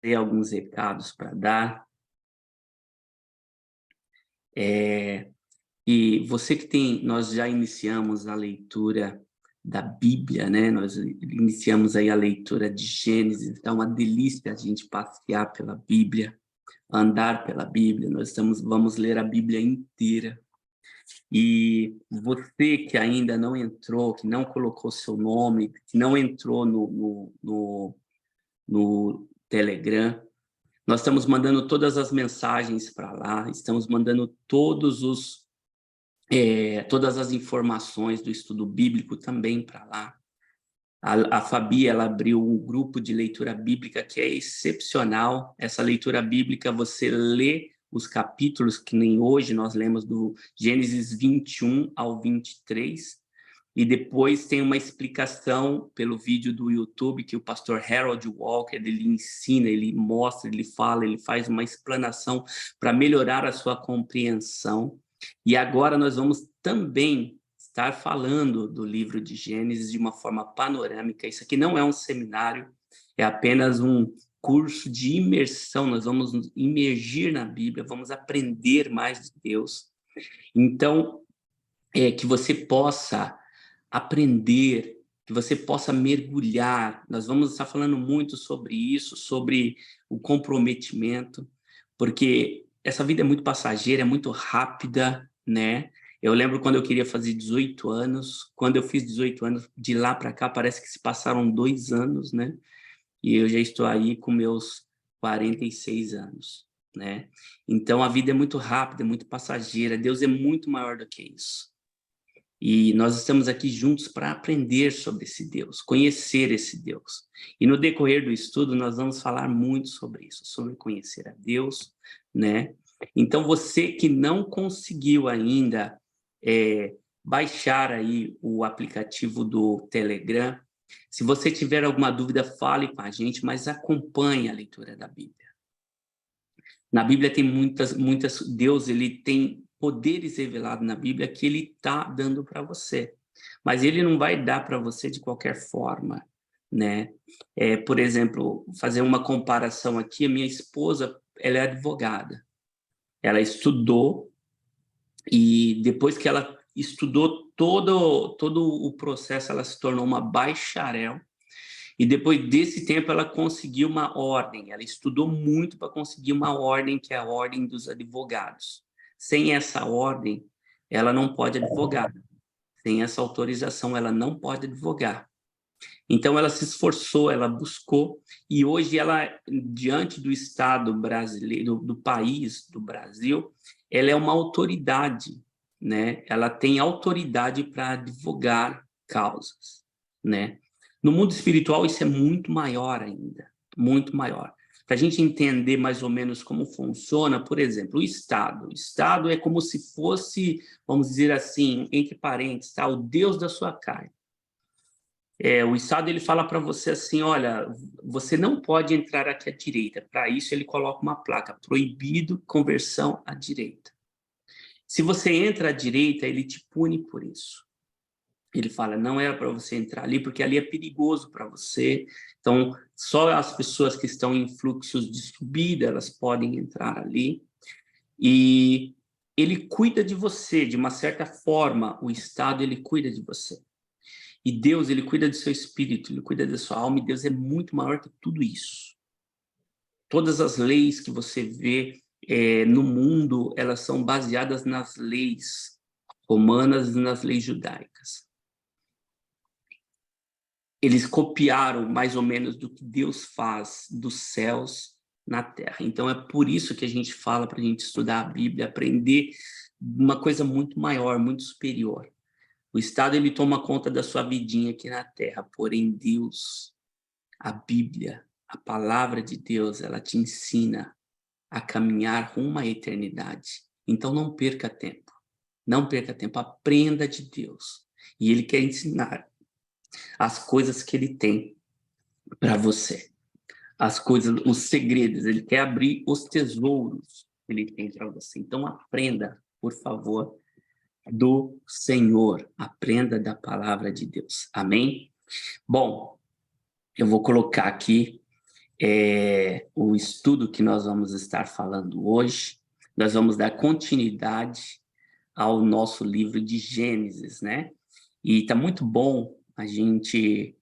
Tem alguns recados para dar. E você que tem, nós já iniciamos a leitura da Bíblia, né? Nós iniciamos aí a leitura de Gênesis, então é uma delícia a gente passear pela Bíblia, andar pela Bíblia. Vamos ler a Bíblia inteira. E você que ainda não entrou, que não colocou seu nome, que não entrou no Telegram, nós estamos mandando todas as mensagens para lá, estamos mandando todas as informações do estudo bíblico também para lá. A Fabi, ela abriu um grupo de leitura bíblica que é excepcional. Essa leitura bíblica, você lê os capítulos, que nem hoje nós lemos do Gênesis 21 ao 23, e depois tem uma explicação pelo vídeo do YouTube que o pastor Harold Walker, ele ensina, ele mostra, ele fala, ele faz uma explanação para melhorar a sua compreensão. E agora nós vamos também estar falando do livro de Gênesis de uma forma panorâmica. Isso aqui não é um seminário, é apenas um curso de imersão. Nós vamos nos imergir na Bíblia, vamos aprender mais de Deus. Então, que você possa aprender, que você possa mergulhar. Nós vamos estar falando muito sobre isso, sobre o comprometimento, porque essa vida é muito passageira, é muito rápida, né? Eu lembro quando eu queria fazer 18 anos, quando eu fiz 18 anos, de lá para cá parece que se passaram 2 anos, né? E eu já estou aí com meus 46 anos, né? Então a vida é muito rápida, é muito passageira, Deus é muito maior do que isso. E nós estamos aqui juntos para aprender sobre esse Deus, conhecer esse Deus. E no decorrer do estudo, nós vamos falar muito sobre isso, sobre conhecer a Deus, né? Então, você que não conseguiu ainda baixar aí o aplicativo do Telegram, se você tiver alguma dúvida, fale com a gente, mas acompanhe a leitura da Bíblia. Na Bíblia tem muitas. Deus, ele tem poderes revelados na Bíblia que ele está dando para você, mas ele não vai dar para você de qualquer forma, né? Por exemplo, fazer uma comparação aqui, a minha esposa, ela é advogada, ela estudou, e depois que ela estudou todo o processo, ela se tornou uma bacharel. E depois desse tempo ela conseguiu uma ordem, ela estudou muito para conseguir uma ordem, que é a ordem dos advogados. Sem essa ordem, ela não pode advogar. Sem essa autorização, ela não pode advogar. Então ela se esforçou, ela buscou, e hoje ela, diante do Estado brasileiro, do país, do Brasil, ela é uma autoridade, né? Ela tem autoridade para advogar causas, né? No mundo espiritual, isso é muito maior ainda, muito maior. Para a gente entender mais ou menos como funciona, por exemplo, o Estado. O Estado é como se fosse, vamos dizer assim, entre parênteses, tá? O Deus da sua carne. O Estado, ele fala para você assim, olha, você não pode entrar aqui à direita. Para isso, ele coloca uma placa, proibido conversão à direita. Se você entra à direita, ele te pune por isso. Ele fala, não era para você entrar ali, porque ali é perigoso para você. Então, só as pessoas que estão em fluxos de subida, elas podem entrar ali. E ele cuida de você, de uma certa forma, o Estado, ele cuida de você. E Deus, ele cuida do seu espírito, ele cuida da sua alma, e Deus é muito maior que tudo isso. Todas as leis que você vê no mundo, elas são baseadas nas leis romanas e nas leis judaicas. Eles copiaram mais ou menos do que Deus faz dos céus na terra. Então é por isso que a gente fala para a gente estudar a Bíblia, aprender uma coisa muito maior, muito superior. O Estado, ele toma conta da sua vidinha aqui na terra, porém Deus, a Bíblia, a palavra de Deus, ela te ensina a caminhar rumo à eternidade. Então não perca tempo, não perca tempo, aprenda de Deus. E ele quer ensinar as coisas que ele tem para você, as coisas, os segredos, ele quer abrir os tesouros que ele tem para você. Então aprenda, por favor, do Senhor, aprenda da palavra de Deus. Amém? Bom, eu vou colocar aqui o estudo que nós vamos estar falando hoje. Nós vamos dar continuidade ao nosso livro de Gênesis, né? E está muito bom a gente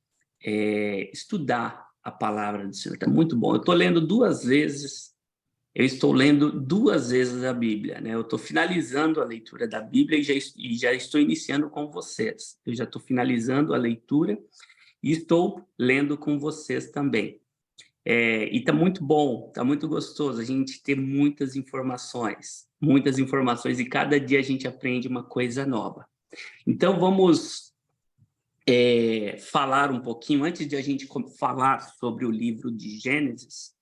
estudar a palavra do Senhor, está muito bom. Eu estou lendo duas vezes, eu estou lendo duas vezes a Bíblia, né? Eu estou finalizando a leitura da Bíblia e já estou iniciando com vocês. Eu já estou finalizando a leitura e estou lendo com vocês também. E está muito bom, está muito gostoso a gente ter muitas informações, e cada dia a gente aprende uma coisa nova. Então, vamos falar um pouquinho, antes de a gente falar sobre o livro de Gênesis,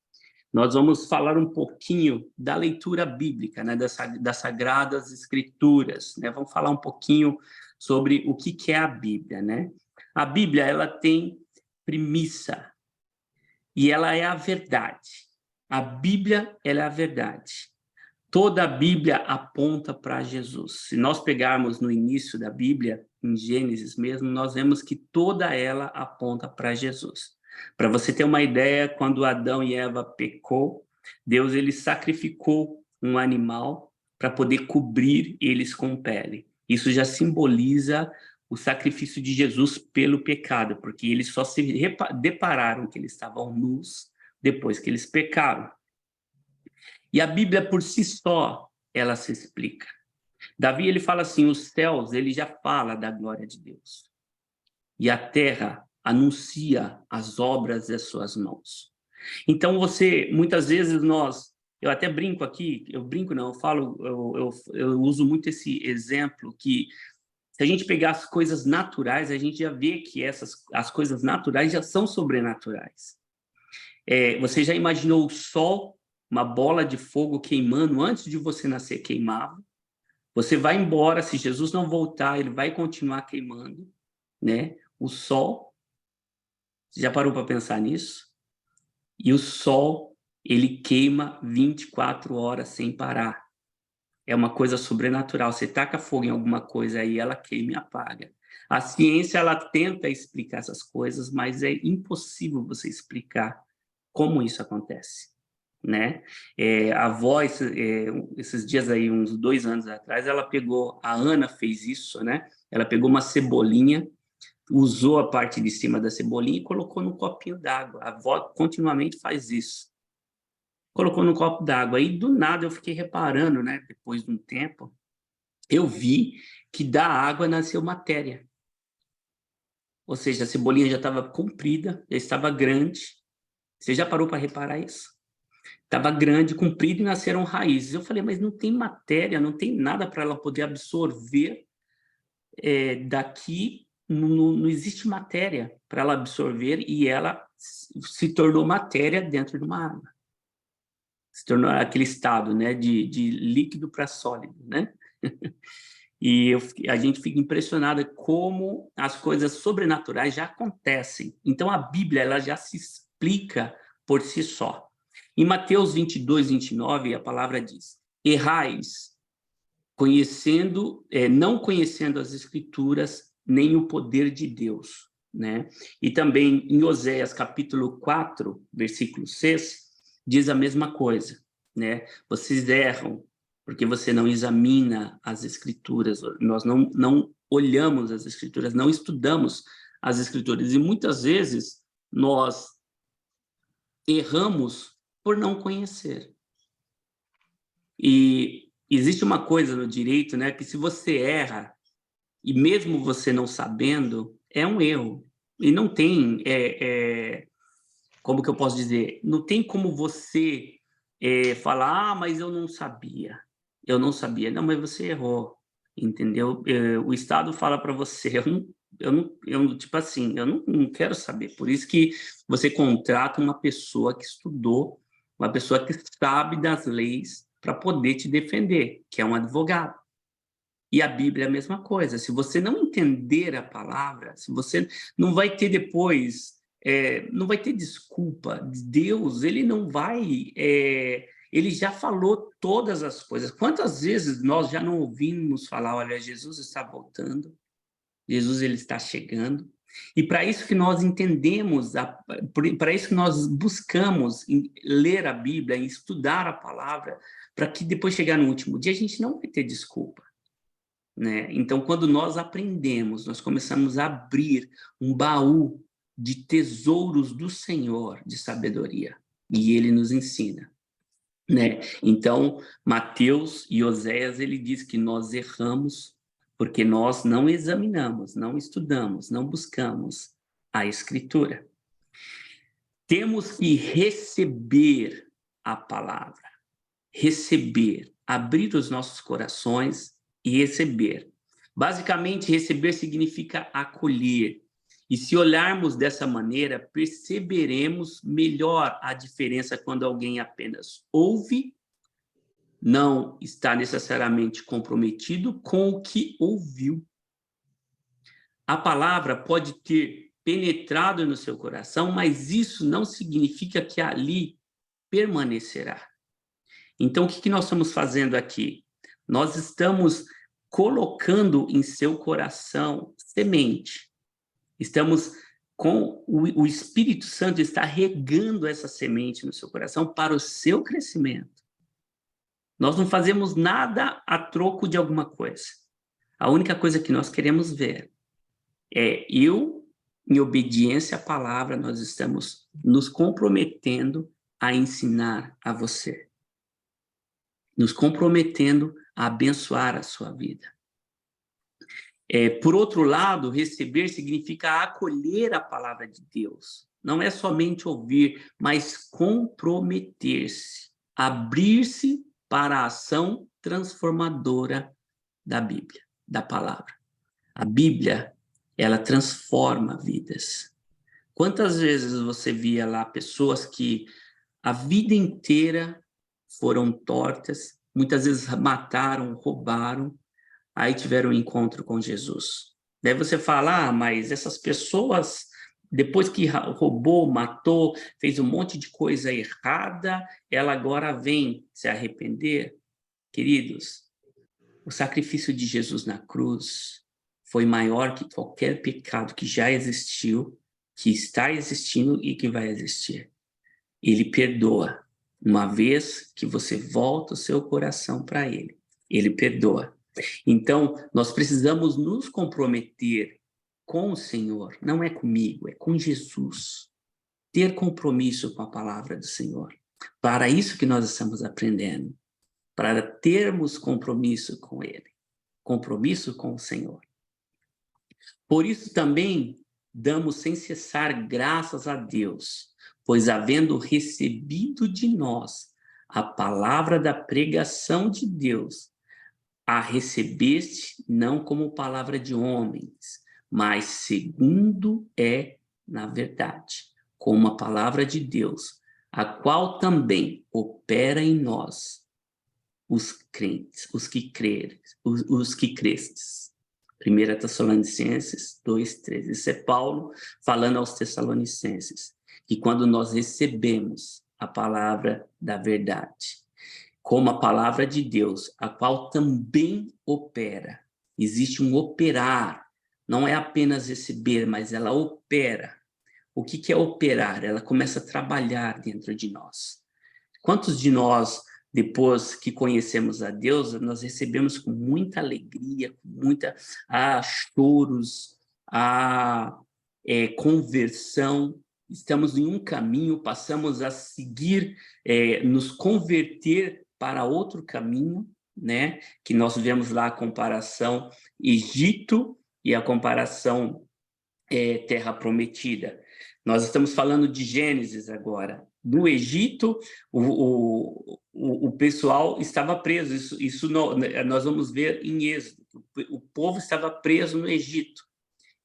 nós vamos falar um pouquinho da leitura bíblica, né, das Sagradas Escrituras, né? Vamos falar um pouquinho sobre o que é a Bíblia, né? A Bíblia, ela tem premissa, e ela é a verdade. A Bíblia, ela é a verdade. Toda a Bíblia aponta para Jesus. Se nós pegarmos no início da Bíblia, em Gênesis mesmo, nós vemos que toda ela aponta para Jesus. Para você ter uma ideia, quando Adão e Eva pecou, Deus ele sacrificou um animal para poder cobrir eles com pele. Isso já simboliza o sacrifício de Jesus pelo pecado, porque eles só se depararam que eles estavam nus depois que eles pecaram. E a Bíblia por si só, ela se explica. Davi, ele fala assim, os céus, ele já fala da glória de Deus. E a terra anuncia as obras das suas mãos. Então muitas vezes eu até brinco aqui, eu uso muito esse exemplo que se a gente pegar as coisas naturais, a gente já vê que as coisas naturais já são sobrenaturais. Você já imaginou o sol, uma bola de fogo queimando antes de você nascer, queimava? Você vai embora, se Jesus não voltar, ele vai continuar queimando, né? O sol, você já parou para pensar nisso? E o sol, ele queima 24 horas sem parar. É uma coisa sobrenatural. Você taca fogo em alguma coisa aí, ela queima e apaga. A ciência, ela tenta explicar essas coisas, mas é impossível você explicar como isso acontece, né? A avó, esses dias aí, uns 2 anos atrás, a Ana fez isso, né? Ela pegou uma cebolinha, usou a parte de cima da cebolinha e colocou num copinho d'água. A avó continuamente faz isso. Colocou num copo d'água. Aí, do nada, eu fiquei reparando, né? Depois de um tempo, eu vi que da água nasceu matéria. Ou seja, a cebolinha já estava comprida, já estava grande. Você já parou para reparar isso? Estava grande, comprida e nasceram raízes. Eu falei, mas não tem matéria, não tem nada para ela poder absorver daqui, não existe matéria para ela absorver e ela se tornou matéria dentro de uma água. Se tornou aquele estado, né, de líquido para sólido, né? E a gente fica impressionada como as coisas sobrenaturais já acontecem. Então, a Bíblia ela já se explica por si só. Em Mateus 22, 29, a palavra diz, errais, não conhecendo as Escrituras, nem o poder de Deus. Né? E também em Oséias, capítulo 4, versículo 6, diz a mesma coisa. Né? Vocês erram, porque você não examina as Escrituras, nós não olhamos as Escrituras, não estudamos as Escrituras, e muitas vezes nós erramos por não conhecer. E existe uma coisa no direito, né, que se você erra, e mesmo você não sabendo, é um erro. E não tem, como que eu posso dizer, não tem como você falar, mas eu não sabia. Eu não sabia. Não, mas você errou, entendeu? O Estado fala para você, tipo assim, eu não quero saber. Por isso que você contrata uma pessoa que estudou, uma pessoa que sabe das leis para poder te defender, que é um advogado. E a Bíblia é a mesma coisa. Se você não entender a palavra, se você não vai ter depois, não vai ter desculpa. Deus, ele não vai... ele já falou todas as coisas. Quantas vezes nós já não ouvimos falar, olha, Jesus está voltando, Jesus ele está chegando. E para isso que nós entendemos, para isso que nós buscamos ler a Bíblia, estudar a palavra, para que depois chegar no último dia a gente não vai ter desculpa, né? Então, quando nós aprendemos, nós começamos a abrir um baú de tesouros do Senhor, de sabedoria, e Ele nos ensina, né? Então, Mateus e Oséias, ele diz que nós erramos porque nós não examinamos, não estudamos, não buscamos a Escritura. Temos que receber a palavra, receber, abrir os nossos corações e receber. Basicamente, receber significa acolher. E se olharmos dessa maneira, perceberemos melhor a diferença quando alguém apenas ouve, não está necessariamente comprometido com o que ouviu. A palavra pode ter penetrado no seu coração, mas isso não significa que ali permanecerá. Então, o que nós estamos fazendo aqui? Nós estamos colocando em seu coração semente. Estamos com o Espírito Santo está regando essa semente no seu coração para o seu crescimento. Nós não fazemos nada a troco de alguma coisa. A única coisa que nós queremos ver é eu, em obediência à palavra, nós estamos nos comprometendo a ensinar a você. Nos comprometendo a abençoar a sua vida. Por outro lado, receber significa acolher a palavra de Deus. Não é somente ouvir, mas comprometer-se, abrir-se para a ação transformadora da Bíblia, da palavra. A Bíblia, ela transforma vidas. Quantas vezes você via lá pessoas que a vida inteira foram tortas, muitas vezes mataram, roubaram, aí tiveram um encontro com Jesus. Daí você fala, mas essas pessoas, depois que roubou, matou, fez um monte de coisa errada, ela agora vem se arrepender? Queridos, o sacrifício de Jesus na cruz foi maior que qualquer pecado que já existiu, que está existindo e que vai existir. Ele perdoa. Uma vez que você volta o seu coração para ele, ele perdoa. Então, nós precisamos nos comprometer com o Senhor, não é comigo, é com Jesus. Ter compromisso com a palavra do Senhor. Para isso que nós estamos aprendendo, para termos compromisso com Ele, compromisso com o Senhor. Por isso também damos sem cessar graças a Deus, pois havendo recebido de nós a palavra da pregação de Deus, a recebeste não como palavra de homens, mas segundo é na verdade, como a palavra de Deus, a qual também opera em nós, os crentes, os que crestes. 1 Tessalonicenses 2:13. Isso é Paulo falando aos Tessalonicenses, que quando nós recebemos a palavra da verdade, como a palavra de Deus, a qual também opera. Existe um operar, não é apenas receber, mas ela opera. O que é operar? Ela começa a trabalhar dentro de nós. Quantos de nós, depois que conhecemos a Deus, nós recebemos com muita alegria, com muita choros, conversão, estamos em um caminho, passamos a seguir, nos converter para outro caminho, né? Que nós vemos lá a comparação Egito e a comparação Terra Prometida. Nós estamos falando de Gênesis agora. No Egito, o pessoal estava preso. Isso nós vamos ver em Êxodo. O povo estava preso no Egito.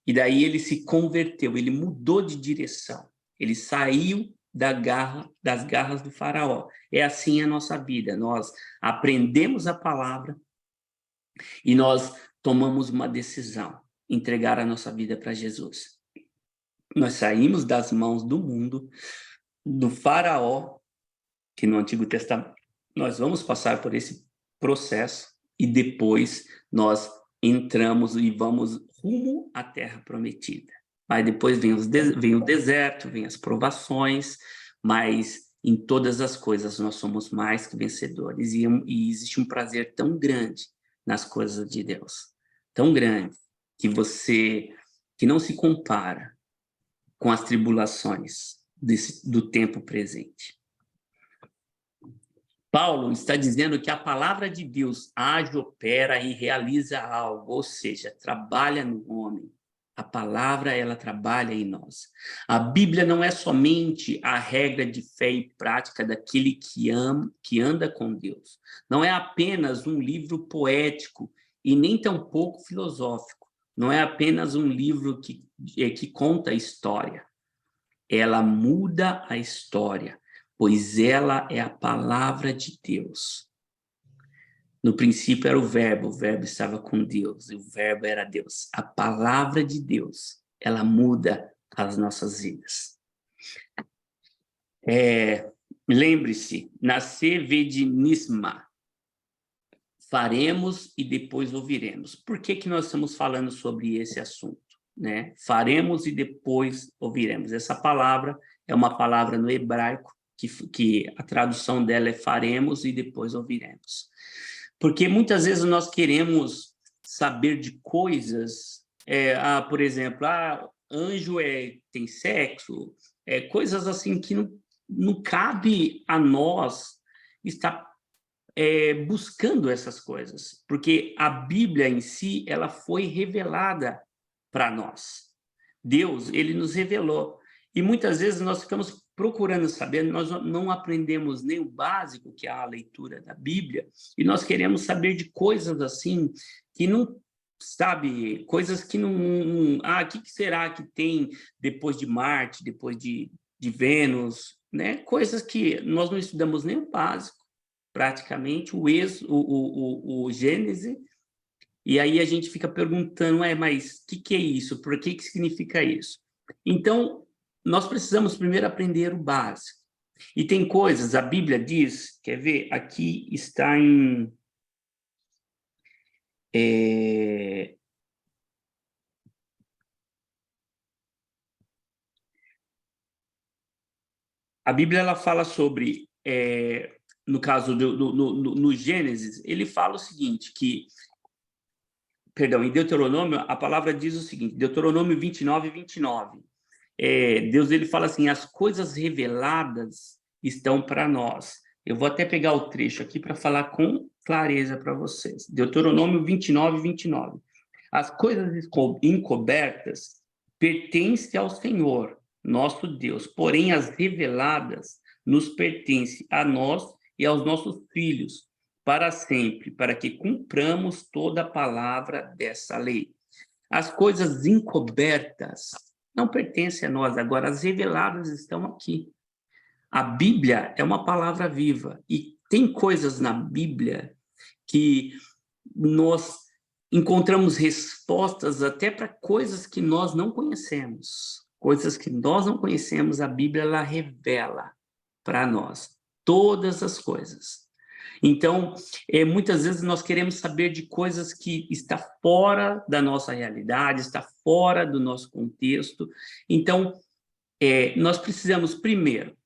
E daí ele se converteu, ele mudou de direção. Ele saiu das garras do faraó. É assim a nossa vida. Nós aprendemos a palavra e nós tomamos uma decisão, entregar a nossa vida para Jesus. Nós saímos das mãos do mundo, do faraó, que no Antigo Testamento nós vamos passar por esse processo e depois nós entramos e vamos rumo à Terra Prometida. Mas depois vem o deserto, vem as provações, mas em todas as coisas nós somos mais que vencedores. E existe um prazer tão grande nas coisas de Deus, tão grande, que não se compara com as tribulações do tempo presente. Paulo está dizendo que a palavra de Deus age, opera e realiza algo, ou seja, trabalha no homem. A palavra, ela trabalha em nós. A Bíblia não é somente a regra de fé e prática daquele que ama, que anda com Deus. Não é apenas um livro poético e nem tampouco filosófico. Não é apenas um livro que conta a história. Ela muda a história, pois ela é a palavra de Deus. No princípio era o verbo estava com Deus, e o verbo era Deus. A palavra de Deus, ela muda as nossas vidas. Lembre-se, nascer vedinisma, faremos e depois ouviremos. Por que nós estamos falando sobre esse assunto? Né? Faremos e depois ouviremos. Essa palavra é uma palavra no hebraico, que a tradução dela é faremos e depois ouviremos. Porque muitas vezes nós queremos saber de coisas, por exemplo, anjo tem sexo, coisas assim que não cabe a nós estar buscando essas coisas, porque a Bíblia em si, ela foi revelada para nós. Deus, ele nos revelou. E muitas vezes nós ficamos procurando saber, nós não aprendemos nem o básico, que é a leitura da Bíblia, e nós queremos saber de coisas assim, que não, sabe, coisas que não... o que será que tem depois de Marte, depois de Vênus, né? Coisas que nós não estudamos nem o básico, praticamente, o Gênesis, e aí a gente fica perguntando, mas o que é isso? Por que significa isso? Então, nós precisamos primeiro aprender o básico. E tem coisas, a Bíblia diz, quer ver? Aqui está em... A Bíblia, ela fala sobre, no caso, no Gênesis, ele fala o seguinte, em Deuteronômio, a palavra diz o seguinte, Deuteronômio 29, 29. Deus, ele fala assim, as coisas reveladas estão para nós. Eu vou até pegar o trecho aqui para falar com clareza para vocês. Deuteronômio 29, 29. As coisas encobertas pertencem ao Senhor, nosso Deus, porém as reveladas nos pertencem a nós e aos nossos filhos, para sempre, para que cumpramos toda a palavra dessa lei. As coisas encobertas não pertencem a nós, agora as reveladas estão aqui. A Bíblia é uma palavra viva, e tem coisas na Bíblia que nós encontramos respostas até para coisas que nós não conhecemos. Coisas que nós não conhecemos, a Bíblia, ela revela para nós todas as coisas. Então, muitas vezes nós queremos saber de coisas que estão fora da nossa realidade, está fora do nosso contexto. Então, nós precisamos primeiro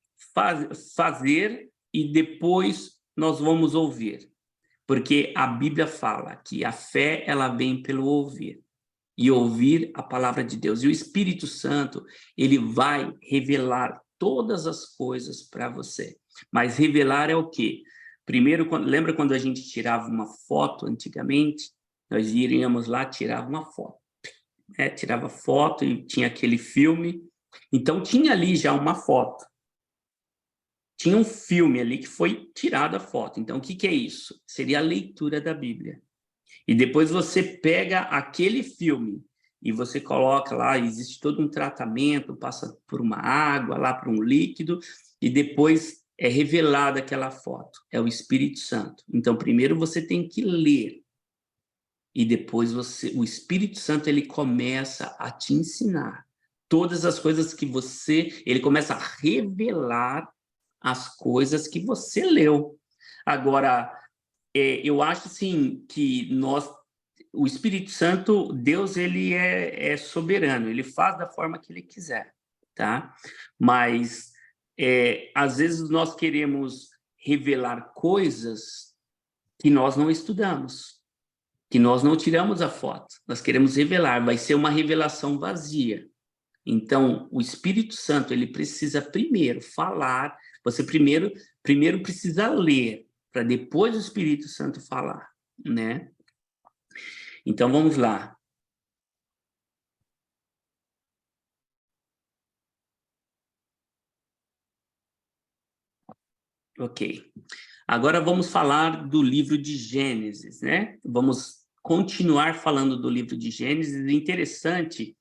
fazer e depois nós vamos ouvir. Porque a Bíblia fala que a fé, ela vem pelo ouvir. E ouvir a palavra de Deus. E o Espírito Santo, ele vai revelar todas as coisas para você. Mas revelar é o quê? Primeiro, lembra quando a gente tirava uma foto antigamente? Nós iríamos lá, tirava uma foto. Tirava foto e tinha aquele filme. Então, tinha ali já uma foto. Tinha um filme ali que foi tirada a foto. Então, o que é isso? Seria a leitura da Bíblia. E depois você pega aquele filme e você coloca lá, existe todo um tratamento, passa por uma água, lá por um líquido, e depois é revelada aquela foto. É o Espírito Santo. Então, primeiro você tem que ler. E depois o Espírito Santo, ele começa a te ensinar todas as coisas que ele começa a revelar as coisas que você leu. Agora, eu acho, assim, que nós o Espírito Santo, Deus, ele é soberano, ele faz da forma que ele quiser, tá? Mas, às vezes, nós queremos revelar coisas que nós não estudamos, que nós não tiramos a foto. Nós queremos revelar, vai ser uma revelação vazia. Então, o Espírito Santo, ele precisa primeiro falar, você primeiro precisa ler, para depois o Espírito Santo falar, né? Então, vamos lá. Ok. Agora vamos falar do livro de Gênesis, né? Vamos continuar falando do livro de Gênesis. É interessante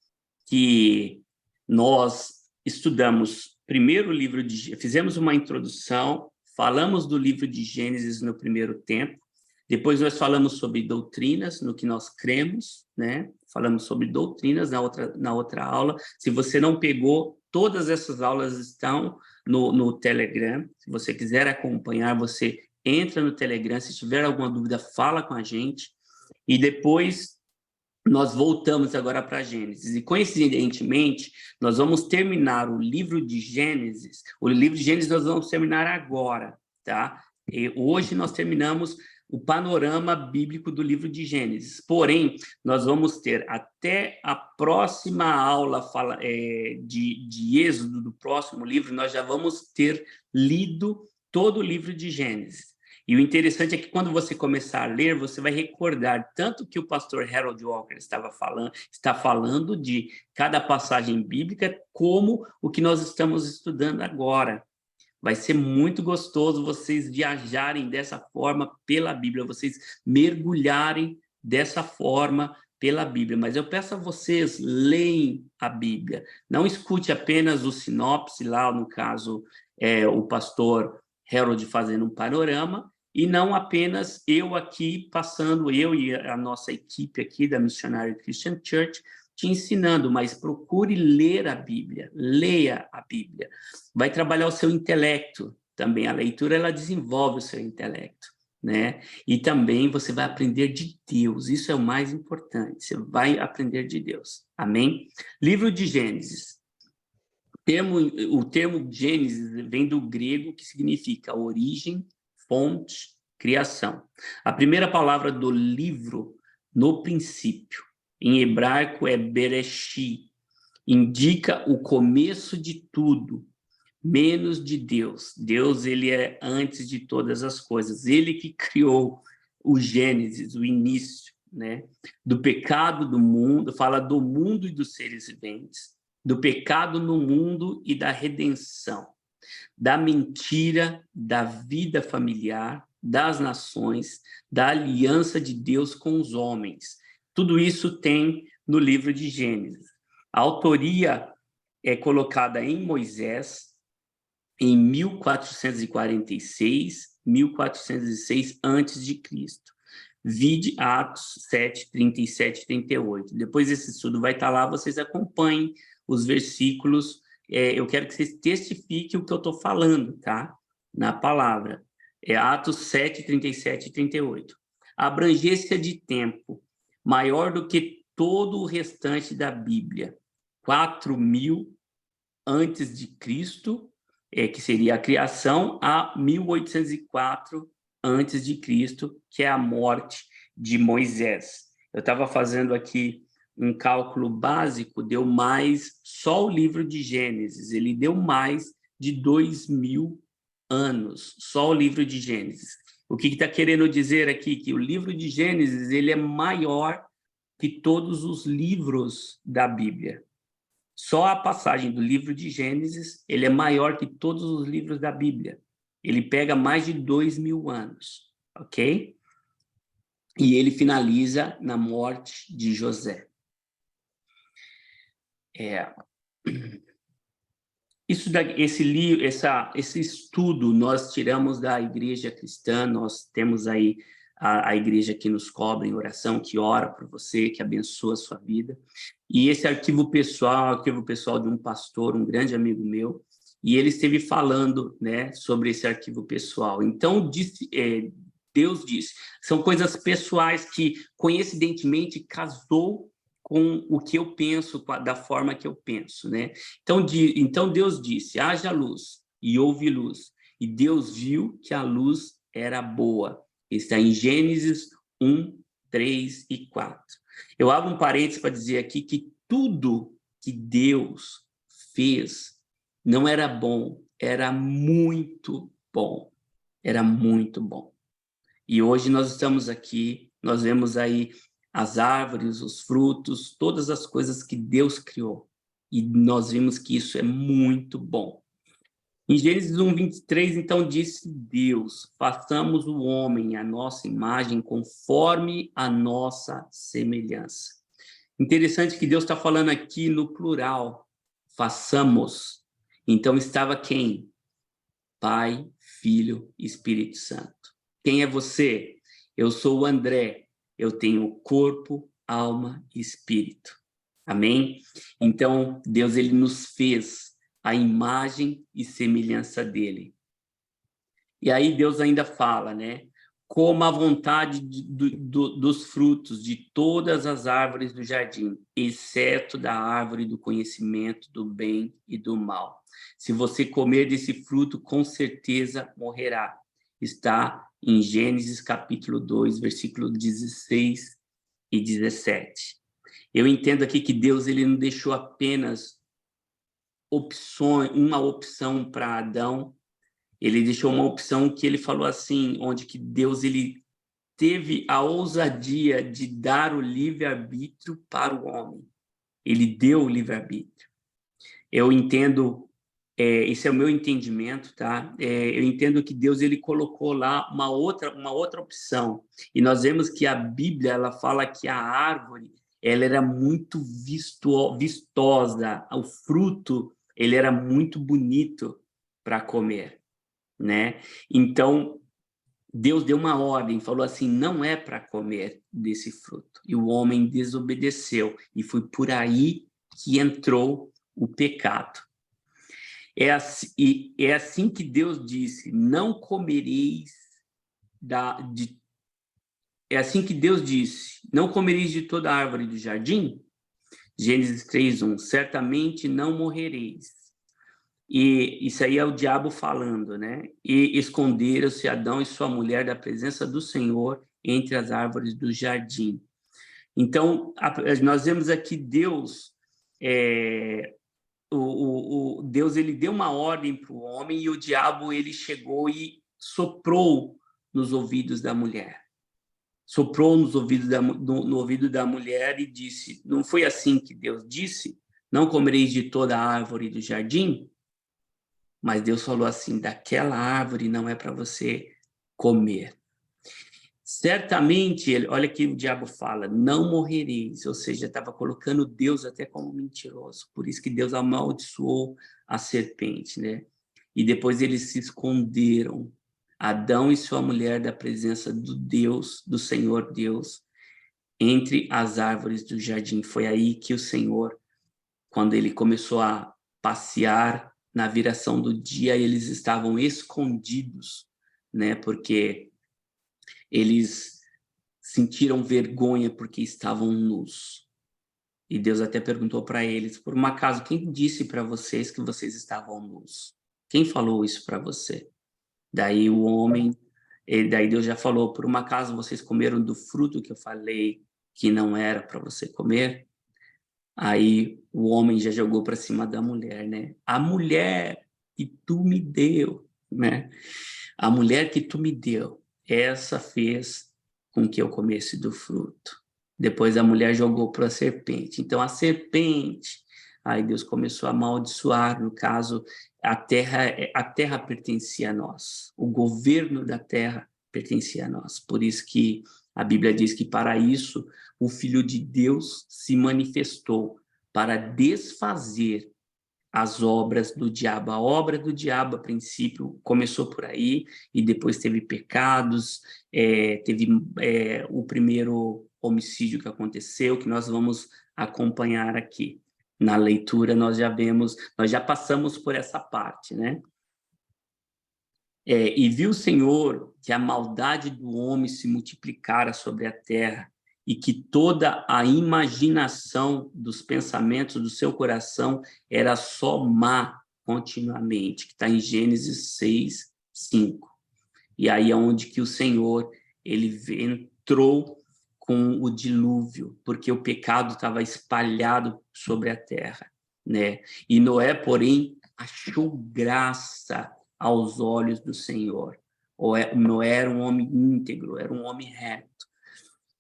que nós estudamos primeiro o livro de... Fizemos uma introdução, falamos do livro de Gênesis no primeiro tempo, depois nós falamos sobre doutrinas, no que nós cremos, né? Falamos sobre doutrinas na outra aula. Se você não pegou, todas essas aulas estão no Telegram. Se você quiser acompanhar, você entra no Telegram. Se tiver alguma dúvida, fala com a gente. E depois nós voltamos agora para Gênesis. E, coincidentemente, nós vamos terminar o livro de Gênesis. O livro de Gênesis nós vamos terminar agora, tá? E hoje nós terminamos o panorama bíblico do livro de Gênesis. Porém, nós vamos ter até a próxima aula de Êxodo, do próximo livro, nós já vamos ter lido todo o livro de Gênesis. E o interessante é que quando você começar a ler, você vai recordar tanto que o pastor Harold Walker está falando de cada passagem bíblica, como o que nós estamos estudando agora. Vai ser muito gostoso vocês viajarem dessa forma pela Bíblia, vocês mergulharem dessa forma pela Bíblia. Mas eu peço a vocês, leem a Bíblia. Não escute apenas o sinopse, lá no caso, o pastor Harold fazendo um panorama, e não apenas eu aqui passando, eu e a nossa equipe aqui da Missionary Christian Church, te ensinando, mas procure ler a Bíblia, leia a Bíblia. Vai trabalhar o seu intelecto também, a leitura ela desenvolve o seu intelecto, né? E também você vai aprender de Deus, isso é o mais importante, você vai aprender de Deus, amém? Livro de Gênesis. O termo Gênesis vem do grego, que significa origem, fonte, criação. A primeira palavra do livro, no princípio, em hebraico é Bereshit, indica o começo de tudo, menos de Deus. Deus, ele é antes de todas as coisas. Ele que criou o Gênesis, o início, né? Do pecado do mundo, fala do mundo e dos seres viventes, do pecado no mundo e da redenção, da mentira, da vida familiar, das nações, da aliança de Deus com os homens. Tudo isso tem no livro de Gênesis. A autoria é colocada em Moisés em 1446, 1406 a.C. Vide Atos 7, 37 e 38. Depois esse estudo vai estar lá, vocês acompanhem os versículos. Eu quero que vocês testifiquem o que eu estou falando, tá? Na palavra. Atos 7, 37 e 38. A abrangência de tempo maior do que todo o restante da Bíblia. 4.000 antes de Cristo, que seria a criação, a 1804 antes de Cristo, que é a morte de Moisés. Eu estava fazendo aqui um cálculo básico, deu mais, só o livro de Gênesis, ele deu mais de 2.000 anos, só o livro de Gênesis. O que está querendo dizer aqui? Que o livro de Gênesis, ele é maior que todos os livros da Bíblia. Só a passagem do livro de Gênesis, ele é maior que todos os livros da Bíblia. Ele pega mais de 2.000 anos, ok? E ele finaliza na morte de José. Esse estudo nós tiramos da igreja cristã, nós temos aí a igreja que nos cobre em oração, que ora por você, que abençoa a sua vida. E esse arquivo pessoal de um pastor, um grande amigo meu, e ele esteve falando, né, sobre esse arquivo pessoal. Então, Deus disse. São coisas pessoais que, coincidentemente, casou com o que eu penso, da forma que eu penso, né? Então Deus disse, haja luz, e houve luz. E Deus viu que a luz era boa. Está em Gênesis 1, 3 e 4. Eu abro um parênteses para dizer aqui que tudo que Deus fez não era bom, era muito bom. Era muito bom. E hoje nós estamos aqui, nós vemos aí as árvores, os frutos, todas as coisas que Deus criou. E nós vimos que isso é muito bom. Em Gênesis 1, 23, então, disse Deus, façamos o homem à nossa imagem, conforme a nossa semelhança. Interessante que Deus está falando aqui no plural, façamos. Então, estava quem? Pai, Filho e Espírito Santo. Quem é você? Eu sou o André. Eu tenho corpo, alma e espírito. Amém? Então, Deus ele nos fez a imagem e semelhança dele. E aí Deus ainda fala, né? Coma a vontade dos frutos de todas as árvores do jardim, exceto da árvore do conhecimento do bem e do mal. Se você comer desse fruto, com certeza morrerá. Está em Gênesis capítulo 2, versículo 16 e 17. Eu entendo aqui que Deus ele não deixou apenas uma opção para Adão, ele deixou uma opção que ele falou assim, onde que Deus ele teve a ousadia de dar o livre-arbítrio para o homem. Ele deu o livre-arbítrio. Eu entendo, esse é o meu entendimento, tá? Eu entendo que Deus ele colocou lá uma outra opção. E nós vemos que a Bíblia ela fala que a árvore ela era muito vistosa, o fruto ele era muito bonito para comer, né? Então Deus deu uma ordem, falou assim, não é para comer desse fruto. E o homem desobedeceu e foi por aí que entrou o pecado. É assim que Deus disse, não comereis é assim que Deus disse, não comereis de toda árvore do jardim? Gênesis 3:1, certamente não morrereis. E isso aí é o diabo falando, né? E esconderam-se Adão e sua mulher da presença do Senhor entre as árvores do jardim. Então, nós vemos aqui Deus, Deus ele deu uma ordem para o homem e o diabo ele chegou e soprou nos ouvidos da mulher. Soprou nos ouvidos no ouvido da mulher e disse, não foi assim que Deus disse? Não comereis de toda a árvore do jardim? Mas Deus falou assim, daquela árvore não é para você comer. Certamente, olha que o diabo fala, não morrereis, ou seja, estava colocando Deus até como mentiroso, por isso que Deus amaldiçoou a serpente, né? E depois eles se esconderam, Adão e sua mulher da presença do Deus, do Senhor Deus, entre as árvores do jardim. Foi aí que o Senhor, quando ele começou a passear na viração do dia, eles estavam escondidos, né? Porque eles sentiram vergonha porque estavam nus. E Deus até perguntou para eles, por um acaso, quem disse para vocês que vocês estavam nus? Quem falou isso para você? Daí o homem, daí Deus já falou, por um acaso vocês comeram do fruto que eu falei que não era para você comer? Aí o homem já jogou para cima da mulher, né? A mulher que tu me deu, né? A mulher que tu me deu, essa fez com que eu comesse do fruto. Depois a mulher jogou para a serpente. Então a serpente, aí Deus começou a amaldiçoar, no caso, a terra pertencia a nós. O governo da terra pertencia a nós. Por isso que a Bíblia diz que para isso o Filho de Deus se manifestou para desfazer as obras do diabo. A obra do diabo, a princípio, começou por aí, e depois teve pecados, teve o primeiro homicídio que aconteceu, que nós vamos acompanhar aqui. Na leitura, nós já passamos por essa parte, né? E viu o Senhor que a maldade do homem se multiplicara sobre a terra e que toda a imaginação dos pensamentos do seu coração era só má continuamente, que está em Gênesis 6, 5. E aí é onde que o Senhor ele entrou com o dilúvio, porque o pecado estava espalhado sobre a terra, né? E Noé, porém, achou graça aos olhos do Senhor. Noé era um homem íntegro, era um homem reto.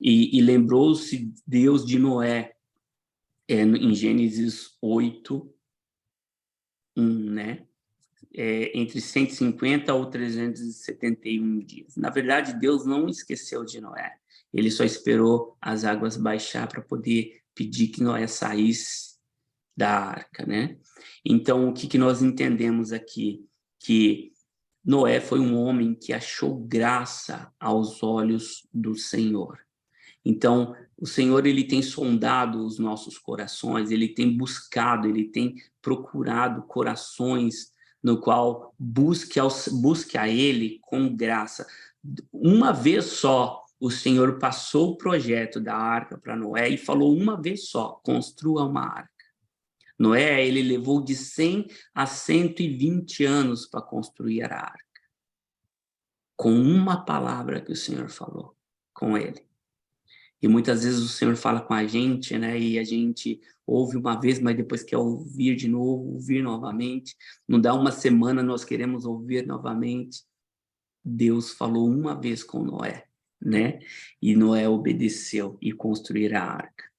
E lembrou-se Deus de Noé, em Gênesis 8, 1, né? Entre 150 ou 371 dias. Na verdade, Deus não esqueceu de Noé. Ele só esperou as águas baixar para poder pedir que Noé saísse da arca, né? Então, o que nós entendemos aqui? Que Noé foi um homem que achou graça aos olhos do Senhor. Então, o Senhor ele tem sondado os nossos corações, ele tem buscado, ele tem procurado corações no qual busque a ele com graça. Uma vez só, o Senhor passou o projeto da arca para Noé e falou uma vez só, construa uma arca. Noé, ele levou de 100 a 120 anos para construir a arca. Com uma palavra que o Senhor falou com ele. E muitas vezes o Senhor fala com a gente, né? E a gente ouve uma vez, mas depois quer ouvir de novo, ouvir novamente. Não dá uma semana, nós queremos ouvir novamente. Deus falou uma vez com Noé, né? E Noé obedeceu e construiu a arca.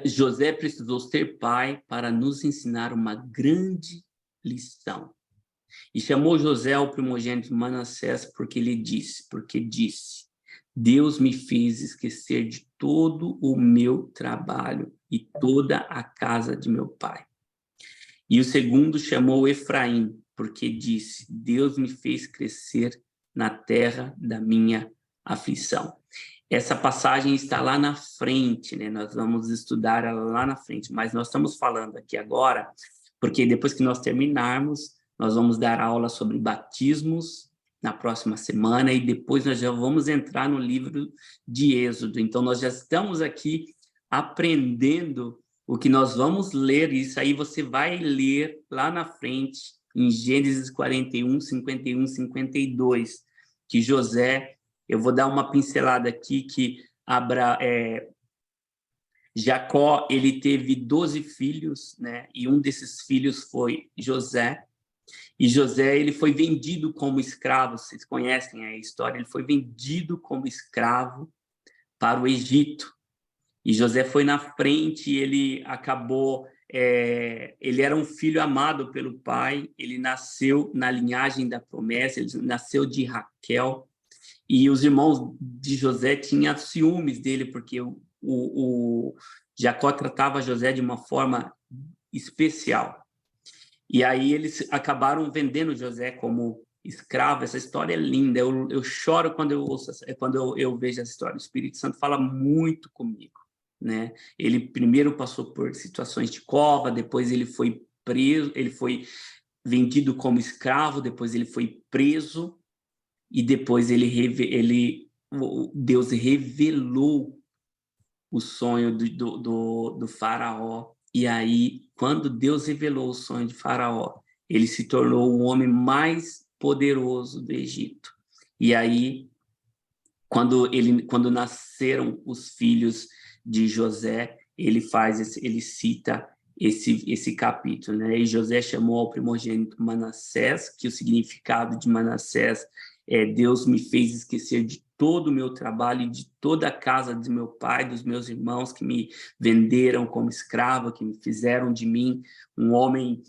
José precisou ser pai para nos ensinar uma grande lição. E chamou José ao primogênito Manassés porque disse, Deus me fez esquecer de todo o meu trabalho e toda a casa de meu pai. E o segundo chamou Efraim, porque disse, Deus me fez crescer na terra da minha aflição. Essa passagem está lá na frente, né? Nós vamos estudar ela lá na frente, mas nós estamos falando aqui agora, porque depois que nós terminarmos, nós vamos dar aula sobre batismos na próxima semana e depois nós já vamos entrar no livro de Êxodo. Então, nós já estamos aqui aprendendo o que nós vamos ler, e isso aí você vai ler lá na frente, em Gênesis 41, 51, 52, que José, eu vou dar uma pincelada aqui, que Jacó, ele teve 12 filhos, né? E um desses filhos foi José. E José, ele foi vendido como escravo, vocês conhecem a história, ele foi vendido como escravo para o Egito. E José foi na frente, ele acabou, ele era um filho amado pelo pai, ele nasceu na linhagem da promessa, ele nasceu de Raquel, e os irmãos de José tinham ciúmes dele, porque o Jacó tratava José de uma forma especial. E aí eles acabaram vendendo José como escravo. Essa história é linda, eu choro quando eu vejo essa história. O Espírito Santo fala muito comigo, né? Ele primeiro passou por situações de cova, depois ele foi preso, ele foi vendido como escravo, depois ele foi preso, e depois Deus revelou o sonho do faraó. E aí, quando Deus revelou o sonho de faraó, ele se tornou o homem mais poderoso do Egito. E aí, quando nasceram os filhos de José, ele cita esse capítulo, né? E José chamou ao primogênito Manassés, que o significado de Manassés é Deus me fez esquecer de todo o meu trabalho e de toda a casa de meu pai, dos meus irmãos que me venderam como escravo, que me fizeram de mim um homem.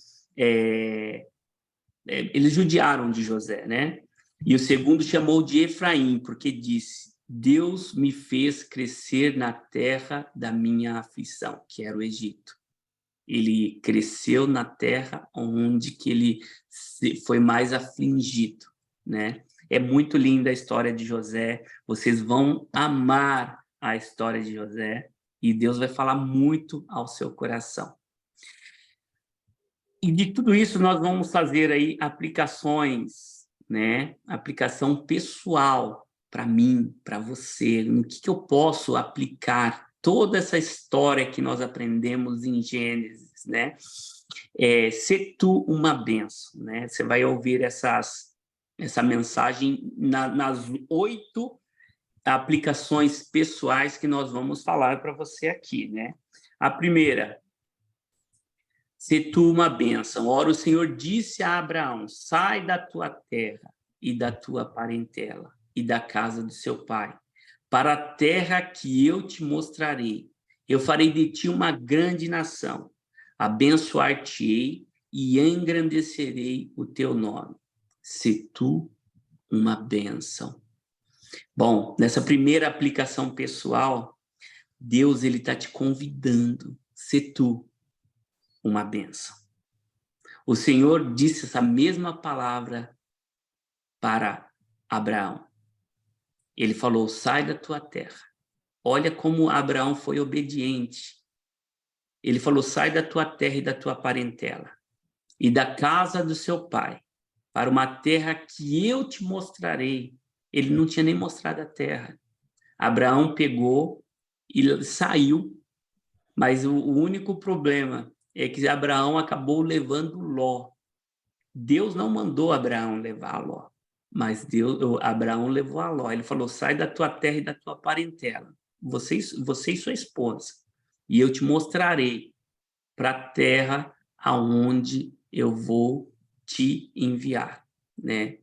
Eles judiaram de José, né? E o segundo chamou de Efraim, porque disse, Deus me fez crescer na terra da minha aflição, que era o Egito. Ele cresceu na terra onde que ele foi mais afligido, né? É muito linda a história de José, vocês vão amar a história de José, e Deus vai falar muito ao seu coração. E de tudo isso nós vamos fazer aí aplicações, né? Aplicação pessoal para mim, para você, no que eu posso aplicar toda essa história que nós aprendemos em Gênesis, né? Ser tu uma bênção, né? Você vai ouvir essa mensagem nas 8 aplicações pessoais que nós vamos falar para você aqui, né? A primeira, se tu uma bênção. Ora, o Senhor disse a Abraão, sai da tua terra e da tua parentela e da casa do seu pai, para a terra que eu te mostrarei. Eu farei de ti uma grande nação, abençoar-te-ei e engrandecerei o teu nome. Se tu uma bênção. Bom, nessa primeira aplicação pessoal, Deus ele está te convidando, se tu uma bênção. O Senhor disse essa mesma palavra para Abraão. Ele falou, sai da tua terra. Olha como Abraão foi obediente. Ele falou, sai da tua terra e da tua parentela e da casa do seu pai, para uma terra que eu te mostrarei. Ele não tinha nem mostrado a terra. Abraão pegou e saiu, mas o único problema é que Abraão acabou levando Ló. Deus não mandou Abraão levar Ló, mas Abraão levou a Ló. Ele falou, sai da tua terra e da tua parentela, você e sua esposa, e eu te mostrarei para a terra aonde eu vou te enviar, né?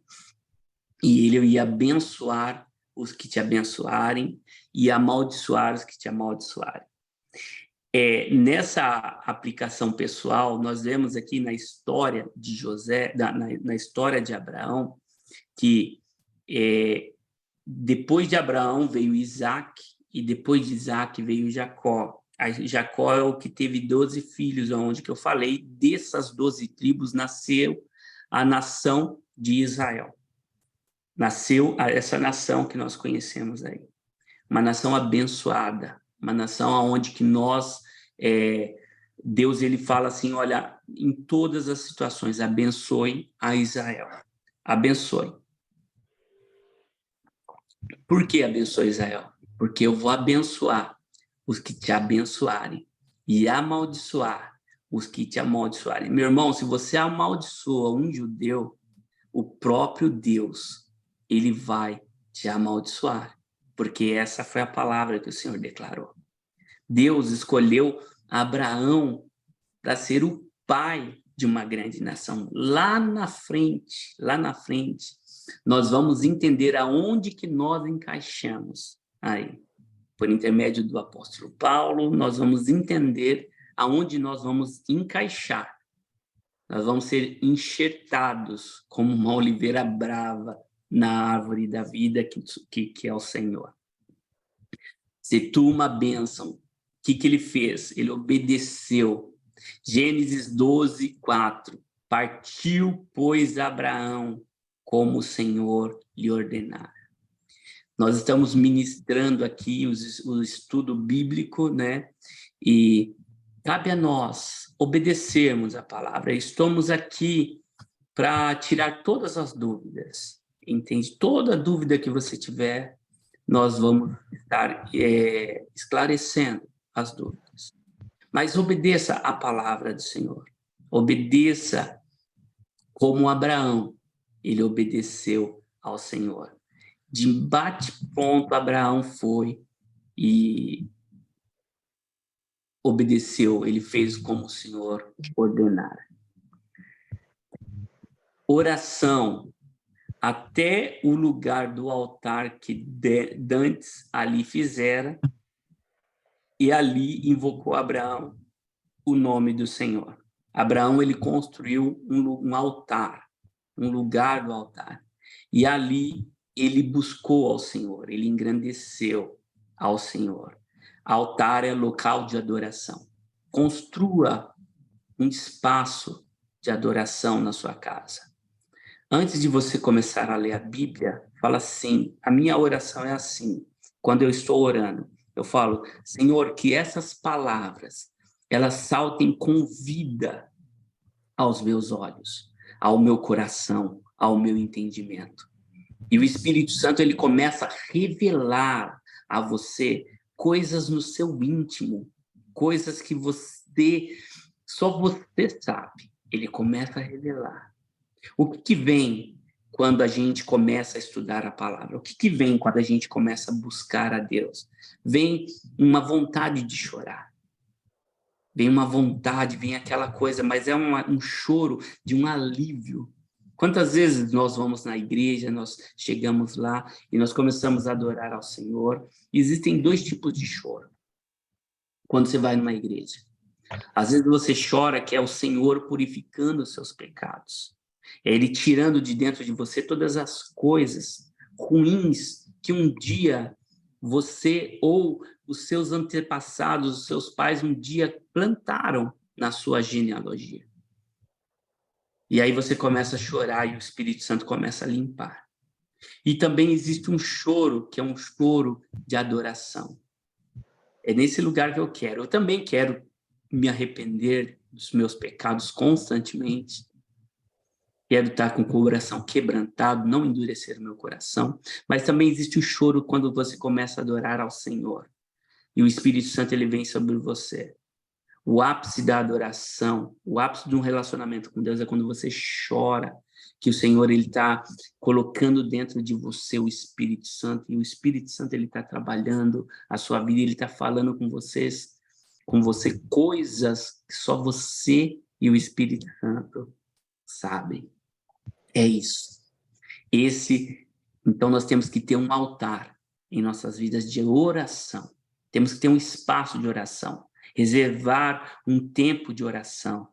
E ele ia abençoar os que te abençoarem e amaldiçoar os que te amaldiçoarem. Nessa aplicação pessoal, nós vemos aqui na história de José, na história de Abraão, que depois de Abraão veio Isaac, e depois de Isaac veio Jacó. Jacó é o que teve 12 filhos, onde que eu falei, dessas 12 tribos nasceu a nação de Israel. Nasceu essa nação que nós conhecemos aí. Uma nação abençoada, uma nação onde que nós, Deus ele fala assim, olha, em todas as situações, abençoe a Israel. Abençoe. Por que abençoe Israel? Porque eu vou abençoar os que te abençoarem e amaldiçoar os que te amaldiçoarem. Meu irmão, se você amaldiçoa um judeu, o próprio Deus, ele vai te amaldiçoar, porque essa foi a palavra que o Senhor declarou. Deus escolheu Abraão para ser o pai de uma grande nação. Lá na frente, nós vamos entender aonde que nós encaixamos aí. Por intermédio do apóstolo Paulo, nós vamos entender aonde nós vamos encaixar. Nós vamos ser enxertados como uma oliveira brava na árvore da vida que é o Senhor. Se tu uma bênção, o que ele fez? Ele obedeceu. Gênesis 12, 4. Partiu, pois, Abraão, como o Senhor lhe ordenara. Nós estamos ministrando aqui o estudo bíblico, né? E cabe a nós obedecermos a palavra. Estamos aqui para tirar todas as dúvidas, entende? Toda dúvida que você tiver, nós vamos estar esclarecendo as dúvidas. Mas obedeça a palavra do Senhor. Obedeça como Abraão. Ele obedeceu ao Senhor. De bate-pronto, Abraão foi e obedeceu. Ele fez como o Senhor ordenara. Oração. Até o lugar do altar que Dantes ali fizera, e ali invocou Abraão o nome do Senhor. Abraão ele construiu um altar, um lugar do altar, e ali ele buscou ao Senhor, ele engrandeceu ao Senhor. Altar é local de adoração. Construa um espaço de adoração na sua casa. Antes de você começar a ler a Bíblia, fala assim, a minha oração é assim, quando eu estou orando, eu falo, Senhor, que essas palavras, elas saltem com vida aos meus olhos, ao meu coração, ao meu entendimento. E o Espírito Santo, ele começa a revelar a você coisas no seu íntimo, coisas que só você sabe. Ele começa a revelar. O que vem quando a gente começa a estudar a palavra? O que vem quando a gente começa a buscar a Deus? Vem uma vontade de chorar. Vem uma vontade, vem aquela coisa, mas é um choro de um alívio. Quantas vezes nós vamos na igreja, nós chegamos lá e nós começamos a adorar ao Senhor? Existem dois tipos de choro quando você vai numa igreja. Às vezes você chora que é o Senhor purificando os seus pecados. É Ele tirando de dentro de você todas as coisas ruins que um dia você ou os seus antepassados, os seus pais, um dia plantaram na sua genealogia. E aí você começa a chorar e o Espírito Santo começa a limpar. E também existe um choro, que é um choro de adoração. É nesse lugar que eu quero. Eu também quero me arrepender dos meus pecados constantemente. Quero estar com o coração quebrantado, não endurecer o meu coração. Mas também existe o choro quando você começa a adorar ao Senhor. E o Espírito Santo, ele vem sobre você. O ápice da adoração, o ápice de um relacionamento com Deus é quando você chora, que o Senhor ele está colocando dentro de você o Espírito Santo, e o Espírito Santo ele está trabalhando a sua vida, ele está falando com você coisas que só você e o Espírito Santo sabem. É isso. Então nós temos que ter um altar em nossas vidas de oração. Temos que ter um espaço de oração. Reservar um tempo de oração.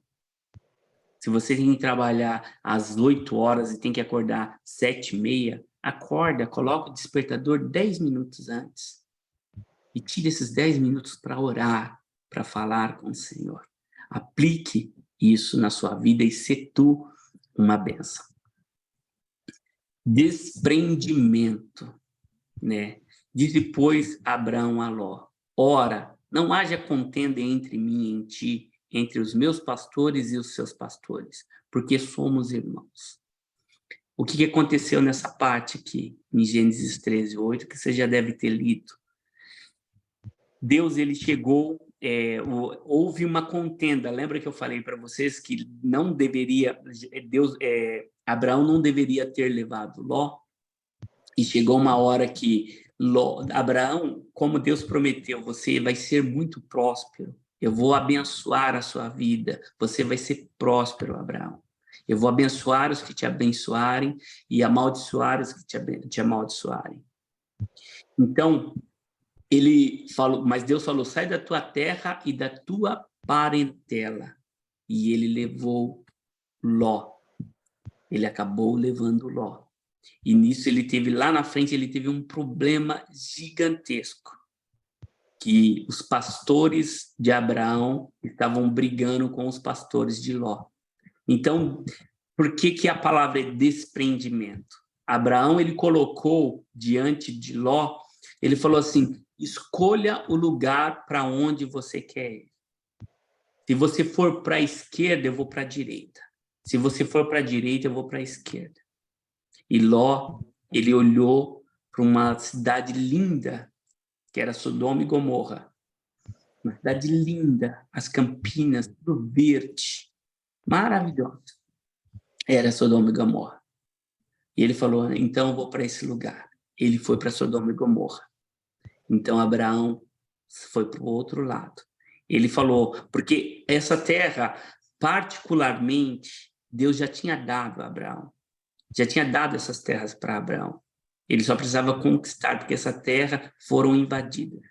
Se você tem que trabalhar às 8 horas e tem que acordar 7h30, acorda, coloca o despertador 10 minutos antes. E tire esses 10 minutos para orar, para falar com o Senhor. Aplique isso na sua vida e se tu uma bênção. Desprendimento, né? Disse, pois, Abraão a Ló: ora, não haja contenda entre mim e em ti, entre os meus pastores e os seus pastores, porque somos irmãos. O que aconteceu nessa parte aqui, em Gênesis 13:8, que você já deve ter lido? Deus, ele chegou, houve uma contenda. Lembra que eu falei para vocês que não deveria, Abraão não deveria ter levado Ló? E chegou uma hora que Abraão, como Deus prometeu, você vai ser muito próspero. Eu vou abençoar a sua vida. Você vai ser próspero, Abraão. Eu vou abençoar os que te abençoarem e amaldiçoar os que te amaldiçoarem. Então, mas Deus falou, sai da tua terra e da tua parentela. E ele levou Ló. Ele acabou levando Ló. E nisso lá na frente, ele teve um problema gigantesco, que os pastores de Abraão estavam brigando com os pastores de Ló. Então, por que a palavra é desprendimento? Abraão, ele colocou diante de Ló, ele falou assim, escolha o lugar para onde você quer ir. Se você for para a esquerda, eu vou para a direita. Se você for para a direita, eu vou para a esquerda. E Ló, ele olhou para uma cidade linda, que era Sodoma e Gomorra. Uma cidade linda, as campinas, tudo verde, maravilhosa. Era Sodoma e Gomorra. E ele falou, então eu vou para esse lugar. Ele foi para Sodoma e Gomorra. Então Abraão foi para o outro lado. Ele falou, porque essa terra, particularmente, Deus já tinha dado a Abraão. Já tinha dado essas terras para Abraão. Ele só precisava conquistar, porque essa terra foram invadidas.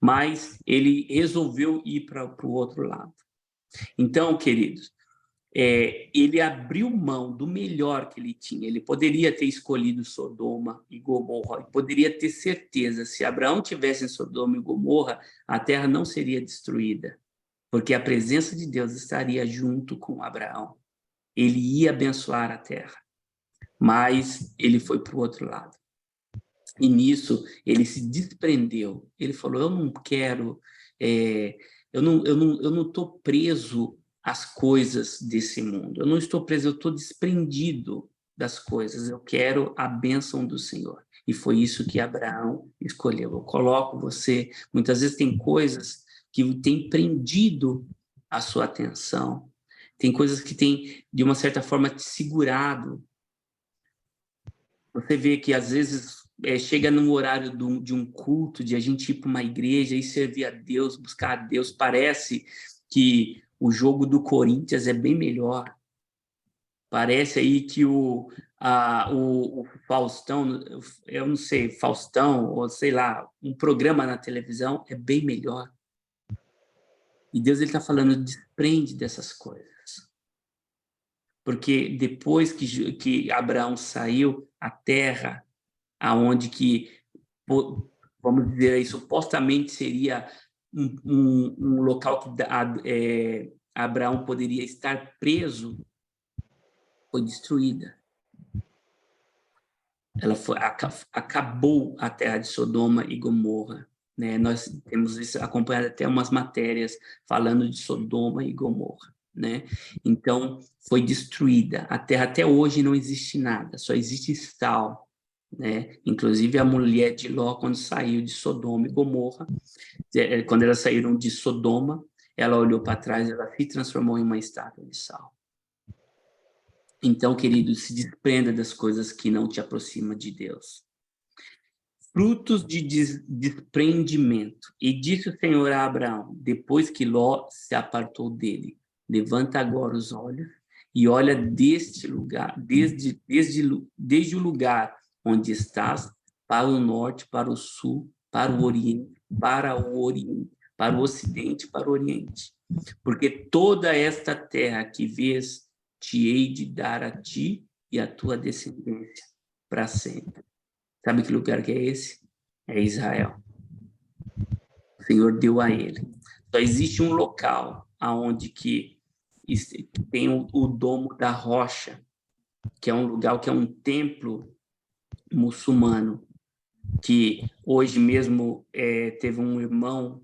Mas ele resolveu ir para o outro lado. Então, queridos, ele abriu mão do melhor que ele tinha. Ele poderia ter escolhido Sodoma e Gomorra. Ele poderia ter certeza, se Abraão tivesse em Sodoma e Gomorra, a terra não seria destruída, porque a presença de Deus estaria junto com Abraão. Ele ia abençoar a terra. Mas ele foi para o outro lado. E nisso ele se desprendeu. Ele falou, eu não quero, eu não estou preso as coisas desse mundo. Eu não estou preso, eu estou desprendido das coisas. Eu quero a bênção do Senhor. E foi isso que Abraão escolheu. Eu coloco você... Muitas vezes tem coisas que têm prendido a sua atenção. Tem coisas que têm, de uma certa forma, te segurado. Você vê que, às vezes, chega num horário de um culto, de a gente ir para uma igreja e servir a Deus, buscar a Deus. Parece que o jogo do Corinthians é bem melhor. Parece aí que o Faustão, eu não sei, Faustão, ou sei lá, um programa na televisão é bem melhor. E Deus está falando, desprende dessas coisas. Porque depois que Abraão saiu, a terra aonde que, vamos dizer aí, supostamente seria um local que Abraão poderia estar preso, foi destruída. Acabou a terra de Sodoma e Gomorra, né? Nós temos acompanhado até umas matérias falando de Sodoma e Gomorra, né? Então, foi destruída. A terra até hoje não existe nada, só existe sal, né? Inclusive a mulher de Ló, quando saiu de Sodoma e Gomorra, quando elas saíram de Sodoma, ela olhou para trás, ela se transformou em uma estátua de sal. Então, querido, se desprenda das coisas que não te aproximam de Deus. Frutos de desprendimento. E disse o Senhor a Abraão, depois que Ló se apartou dele, levanta agora os olhos e olha deste lugar, desde o lugar onde estás, para o norte, para o sul, para o oriente, para o ocidente, para o oriente. Porque toda esta terra que vês, te hei de dar a ti e a tua descendência para sempre. Sabe que lugar que é esse? É Israel. O Senhor deu a ele. Só existe um local aonde que tem o Domo da Rocha, que é um lugar que é um templo muçulmano, que hoje mesmo teve um irmão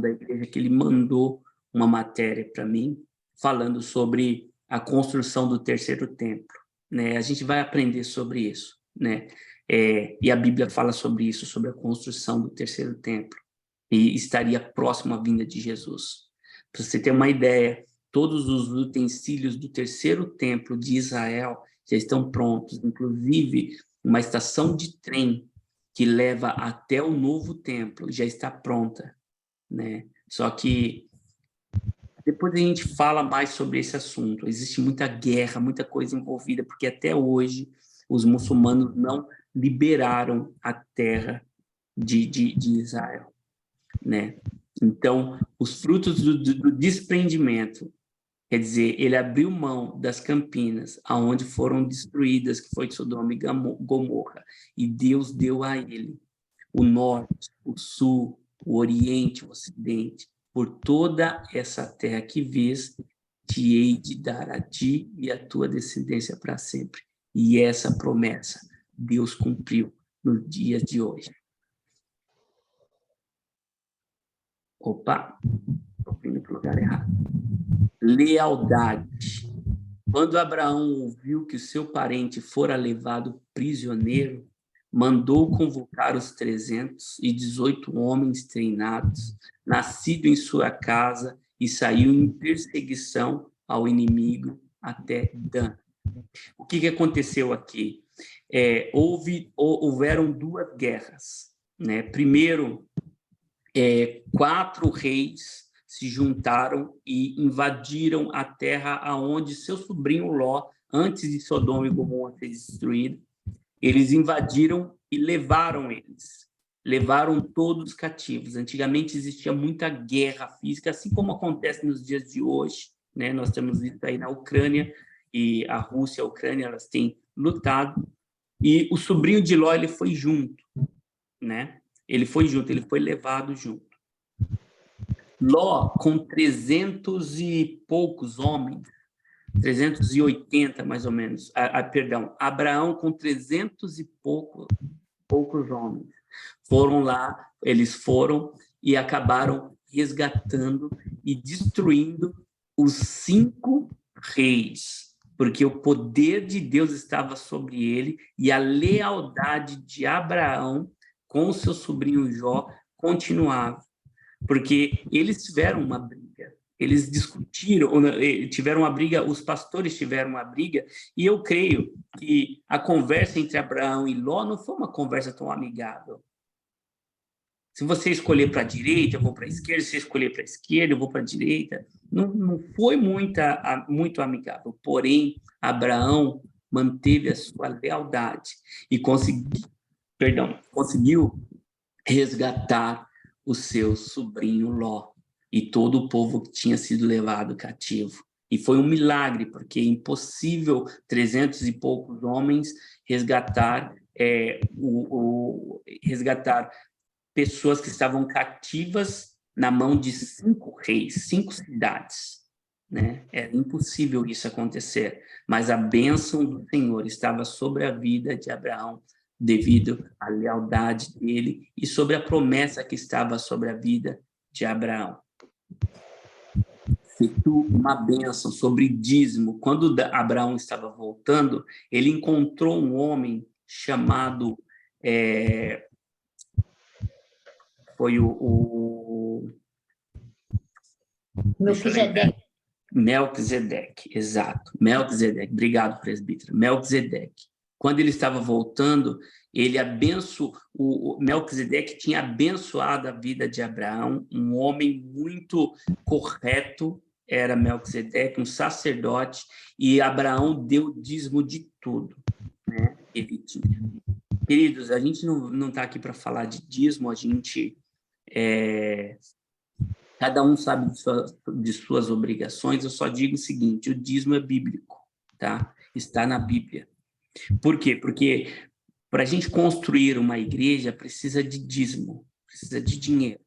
da igreja que ele mandou uma matéria para mim, falando sobre a construção do terceiro templo, né? A gente vai aprender sobre isso, né? E a Bíblia fala sobre isso, sobre a construção do terceiro templo, e estaria próximo à vinda de Jesus. Para você ter uma ideia, todos os utensílios do terceiro templo de Israel já estão prontos, inclusive uma estação de trem que leva até o novo templo já está pronta, né? Só que depois a gente fala mais sobre esse assunto. Existe muita guerra, muita coisa envolvida, porque até hoje os muçulmanos não liberaram a terra de Israel, né? Então, os frutos do desprendimento, quer dizer, ele abriu mão das campinas, aonde foram destruídas, que foi Sodoma e Gomorra, e Deus deu a ele o norte, o sul, o oriente, o ocidente, por toda essa terra que vês, te hei de dar a ti e a tua descendência para sempre. E essa promessa Deus cumpriu nos dias de hoje. Opa, estou indo para o lugar errado. Lealdade. Quando Abraão ouviu que o seu parente fora levado prisioneiro, mandou convocar os 318 homens treinados, nascidos em sua casa, e saiu em perseguição ao inimigo até Dan. O que aconteceu aqui? Houveram duas guerras, né? Primeiro, 4 reis se juntaram e invadiram a terra aonde seu sobrinho Ló, antes de Sodoma e Gomorra ser destruído, eles invadiram e levaram eles. Levaram todos cativos. Antigamente existia muita guerra física, assim como acontece nos dias de hoje, né? Nós temos visto aí na Ucrânia, e a Rússia e a Ucrânia, elas têm lutado, e o sobrinho de Ló, ele foi junto, né? Ele foi levado junto. Ló, com 300 e poucos homens, 380 mais ou menos, perdão, Abraão com 300 e poucos homens, foram lá, eles foram e acabaram resgatando e destruindo os 5 reis, porque o poder de Deus estava sobre ele e a lealdade de Abraão com o seu sobrinho Jó continuava, porque eles tiveram uma briga, eles discutiram, tiveram uma briga, os pastores tiveram uma briga, e eu creio que a conversa entre Abraão e Ló não foi uma conversa tão amigável. Se você escolher para a direita, eu vou para a esquerda. Se você escolher para a esquerda, eu vou para a direita. Não foi muito amigável. Porém, Abraão manteve a sua lealdade e conseguiu resgatar o seu sobrinho Ló e todo o povo que tinha sido levado cativo. E foi um milagre, porque é impossível 300 e poucos homens resgatar pessoas que estavam cativas na mão de 5 reis, 5 cidades, né? Era impossível isso acontecer, mas a bênção do Senhor estava sobre a vida de Abraão, devido à lealdade dele e sobre a promessa que estava sobre a vida de Abraão. Uma bênção sobre dízimo. Quando Abraão estava voltando, ele encontrou um homem chamado foi Melquisedeque, exato. Melquisedeque, obrigado, presbítero. Melquisedeque. Quando ele estava voltando, o Melquisedeque tinha abençoado a vida de Abraão, um homem muito correto, era Melquisedeque, um sacerdote, e Abraão deu dízimo de tudo, né? Ele tinha. Queridos, a gente não está aqui para falar de dízimo, a gente cada um sabe de suas obrigações. Eu só digo o seguinte: o dízimo é bíblico, tá? Está na Bíblia. Por quê? Porque para a gente construir uma igreja precisa de dízimo, precisa de dinheiro.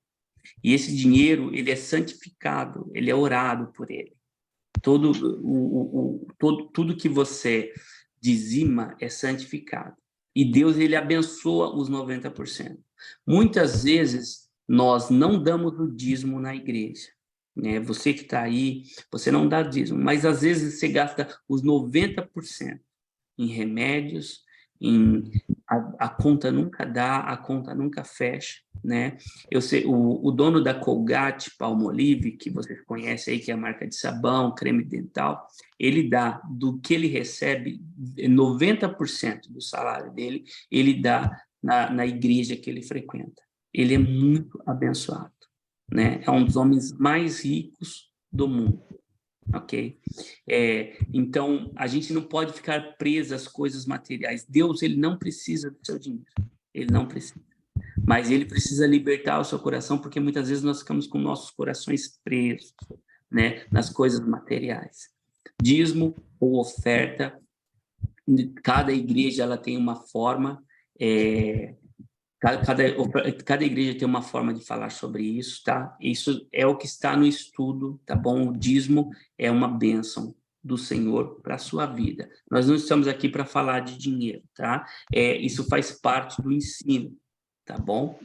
E esse dinheiro, ele é santificado, ele é orado por ele. Tudo que você dizima é santificado. E Deus, ele abençoa os 90%. Muitas vezes, nós não damos o dízimo na igreja, né? Você que está aí, você não dá dízimo, mas às vezes você gasta os 90% em remédios, a conta nunca dá, a conta nunca fecha, né? Eu sei, o dono da Colgate-Palmolive, que vocês conhecem aí, que é a marca de sabão, creme dental, ele dá, do que ele recebe, 90% do salário dele, ele dá na igreja que ele frequenta. Ele é muito abençoado, né? É um dos homens mais ricos do mundo. Ok? Então, a gente não pode ficar preso às coisas materiais. Deus, ele não precisa do seu dinheiro. Ele não precisa. Mas ele precisa libertar o seu coração, porque muitas vezes nós ficamos com nossos corações presos, né, nas coisas materiais. Dízimo ou oferta, cada igreja ela tem uma forma, Cada igreja tem uma forma de falar sobre isso, tá? Isso é o que está no estudo, tá bom? O dízimo é uma bênção do Senhor para a sua vida. Nós não estamos aqui para falar de dinheiro, tá? Isso faz parte do ensino, tá bom?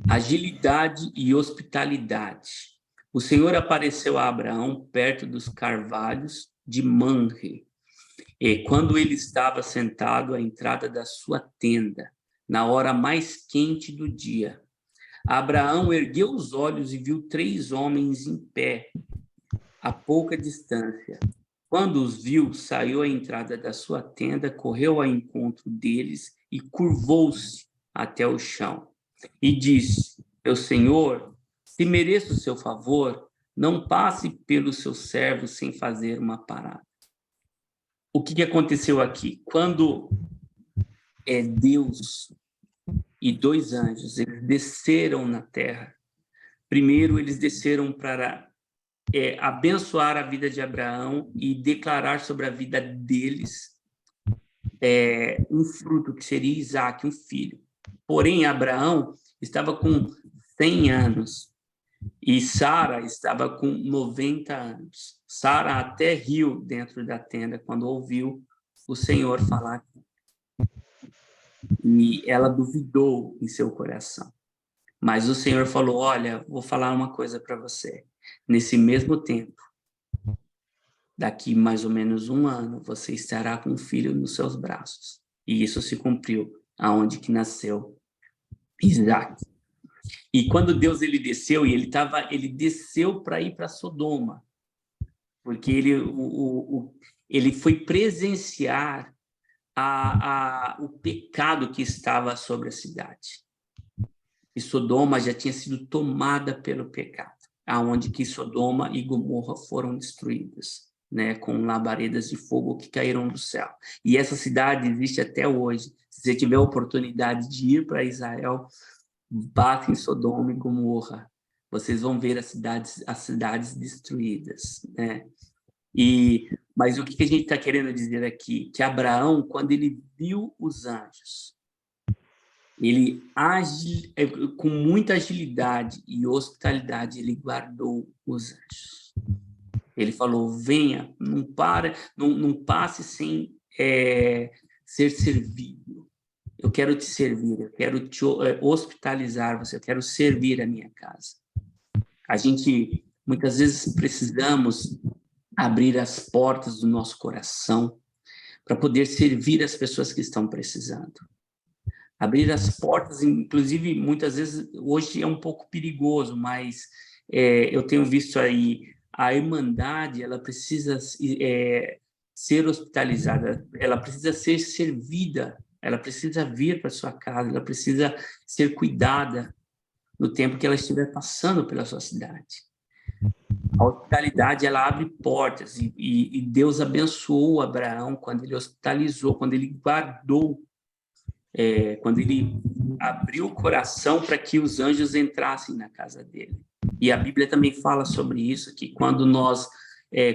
Agilidade e hospitalidade. O Senhor apareceu a Abraão perto dos carvalhos de Mamre, quando ele estava sentado à entrada da sua tenda, na hora mais quente do dia. Abraão ergueu os olhos e viu 3 homens em pé, a pouca distância. Quando os viu, saiu à entrada da sua tenda, correu ao encontro deles e curvou-se até o chão. E disse: Meu senhor, se mereço o seu favor, não passe pelo seu servo sem fazer uma parada. O que aconteceu aqui? Quando Deus e 2 anjos eles desceram na terra, primeiro eles desceram para abençoar a vida de Abraão e declarar sobre a vida deles um fruto que seria Isaac, um filho. Porém, Abraão estava com 100 anos e Sara estava com 90 anos. Sara até riu dentro da tenda quando ouviu o Senhor falar. E ela duvidou em seu coração. Mas o Senhor falou: olha, vou falar uma coisa para você. Nesse mesmo tempo, daqui mais ou menos 1 ano, você estará com um filho nos seus braços. E isso se cumpriu, aonde que nasceu Isaac. E quando Deus ele desceu, e ele desceu para ir para Sodoma, porque ele foi presenciar o pecado que estava sobre a cidade. E Sodoma já tinha sido tomada pelo pecado, aonde que Sodoma e Gomorra foram destruídas, né, com labaredas de fogo que caíram do céu. E essa cidade existe até hoje. Se você tiver a oportunidade de ir para Israel, vá em Sodoma e Gomorra. Vocês vão ver as cidades destruídas, né? Mas o que a gente está querendo dizer aqui? Que Abraão, quando ele viu os anjos, ele com muita agilidade e hospitalidade, ele guardou os anjos. Ele falou, venha, não passe sem ser servido. Eu quero te servir, eu quero te hospitalizar você, eu quero servir a minha casa. A gente, muitas vezes, precisamos abrir as portas do nosso coração para poder servir as pessoas que estão precisando. Abrir as portas, inclusive, muitas vezes, hoje é um pouco perigoso, mas eu tenho visto aí, a Irmandade, ela precisa ser hospitalizada, ela precisa ser servida, ela precisa vir para sua casa, ela precisa ser cuidada no tempo que ela estiver passando pela sua cidade. A hospitalidade, ela abre portas, e Deus abençoou Abraão quando ele hospitalizou, quando ele guardou, quando ele abriu o coração para que os anjos entrassem na casa dele. E a Bíblia também fala sobre isso, que quando nós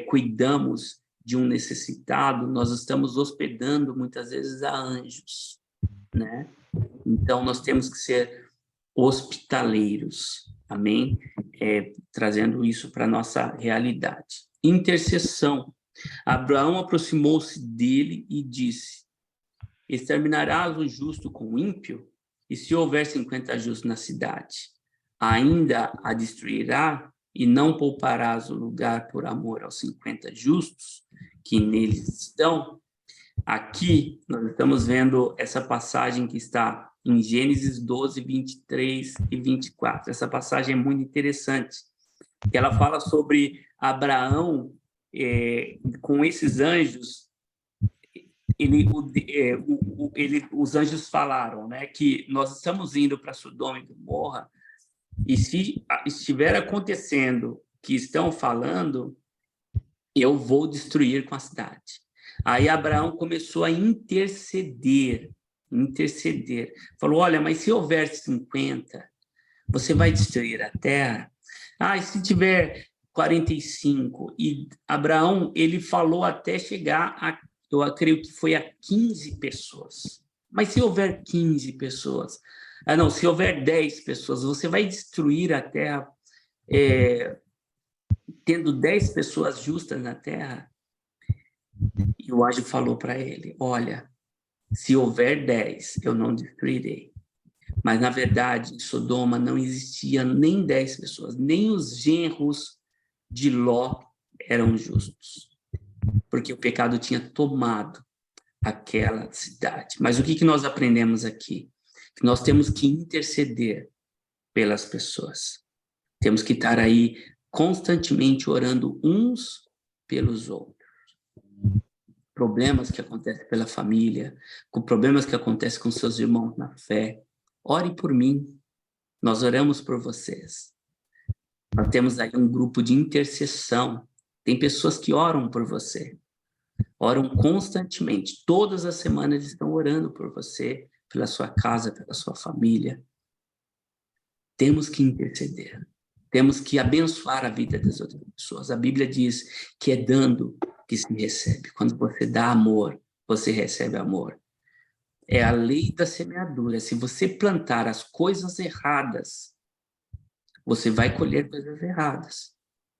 cuidamos de um necessitado, nós estamos hospedando muitas vezes a anjos, né? Então, nós temos que ser hospitaleiros, amém? Trazendo isso para a nossa realidade. Intercessão. Abraão aproximou-se dele e disse, exterminarás o justo com o ímpio? E se houver 50 justos na cidade, ainda a destruirá e não pouparás o lugar por amor aos 50 justos que neles estão? Aqui nós estamos vendo essa passagem que está em Gênesis 12, 23 e 24. Essa passagem é muito interessante, que ela fala sobre Abraão com esses anjos. Os anjos falaram, né, que nós estamos indo para Sodoma e Gomorra, e se estiver acontecendo que estão falando, eu vou destruir com a cidade. Aí Abraão começou a interceder. Falou, olha, mas se houver 50, você vai destruir a terra? E se tiver 45? E Abraão, ele falou até chegar a, eu creio que foi a 15 pessoas. Mas se houver 15 pessoas? Não, se houver 10 pessoas, você vai destruir a terra tendo 10 pessoas justas na terra? E o anjo falou para ele, olha, se houver 10, eu não destruirei. Mas, na verdade, em Sodoma não existia nem 10 pessoas, nem os genros de Ló eram justos, porque o pecado tinha tomado aquela cidade. Mas o que nós aprendemos aqui? Que nós temos que interceder pelas pessoas. Temos que estar aí constantemente orando uns pelos outros. Problemas que acontecem pela família, com problemas que acontecem com seus irmãos na fé. Ore por mim, nós oramos por vocês. Nós temos aí um grupo de intercessão. Tem pessoas que oram por você, oram constantemente. Todas as semanas estão orando por você, pela sua casa, pela sua família. Temos que interceder. Temos que abençoar a vida das outras pessoas. A Bíblia diz que é dando que se recebe. Quando você dá amor, você recebe amor. É a lei da semeadura. Se você plantar as coisas erradas, você vai colher coisas erradas.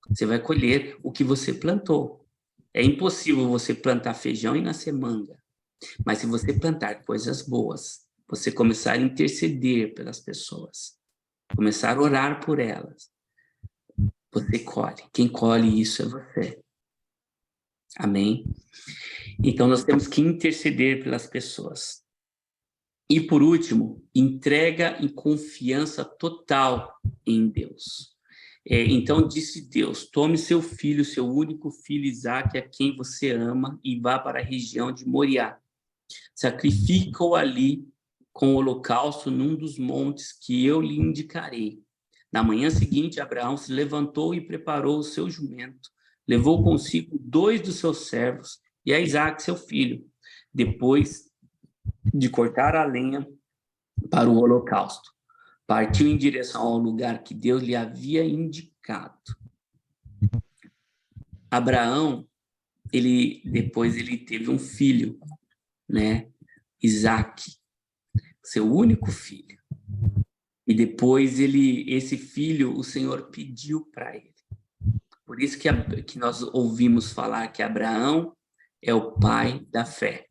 Você vai colher o que você plantou. É impossível você plantar feijão e nascer manga. Mas se você plantar coisas boas, você começar a interceder pelas pessoas, começar a orar por elas, você colhe. Quem colhe isso é você. Amém? Então, nós temos que interceder pelas pessoas. E, por último, entrega e confiança total em Deus. Então, disse Deus, tome seu filho, seu único filho Isaque, a quem você ama, e vá para a região de Moriá. Sacrifica-o ali com o holocausto num dos montes que eu lhe indicarei. Na manhã seguinte, Abraão se levantou e preparou o seu jumento. Levou consigo 2 dos seus servos e a Isaque, seu filho. Depois de cortar a lenha para o holocausto, partiu em direção ao lugar que Deus lhe havia indicado. Abraão, depois ele teve um filho, né? Isaque, seu único filho. E depois esse filho, o Senhor pediu para ele. Por isso que nós ouvimos falar que Abraão é o pai da fé.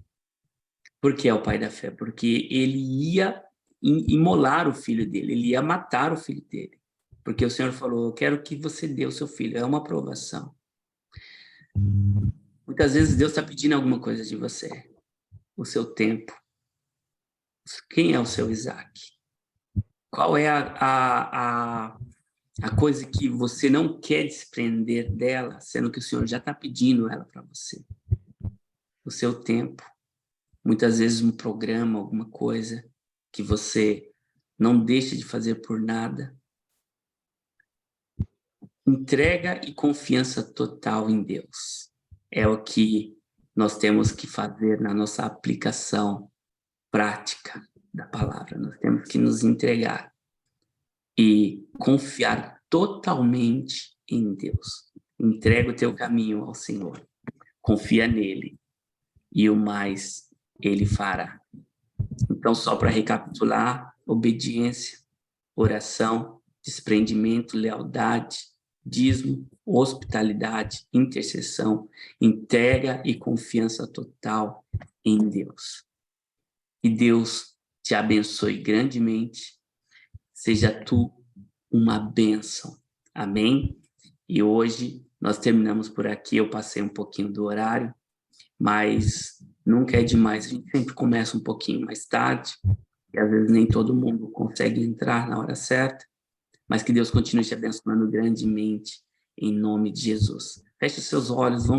Por que é o pai da fé? Porque ele ia imolar o filho dele, ele ia matar o filho dele. Porque o Senhor falou, eu quero que você dê o seu filho, é uma aprovação. Muitas vezes Deus está pedindo alguma coisa de você, o seu tempo. Quem é o seu Isaque? Qual é a coisa que você não quer desprender dela, sendo que o Senhor já está pedindo ela para você? O seu tempo. Muitas vezes um programa, alguma coisa que você não deixa de fazer por nada. Entrega e confiança total em Deus. É o que nós temos que fazer na nossa aplicação prática da palavra. Nós temos que nos entregar e confiar totalmente em Deus. Entrega o teu caminho ao Senhor. Confia nele. E o mais ele fará. Então, só para recapitular, obediência, oração, desprendimento, lealdade, dízimo, hospitalidade, intercessão, entrega e confiança total em Deus. E Deus te abençoe grandemente. Seja tu uma bênção. Amém? E hoje nós terminamos por aqui. Eu passei um pouquinho do horário, mas nunca é demais. A gente sempre começa um pouquinho mais tarde, e às vezes nem todo mundo consegue entrar na hora certa, mas que Deus continue te abençoando grandemente, em nome de Jesus. Feche os seus olhos, vamos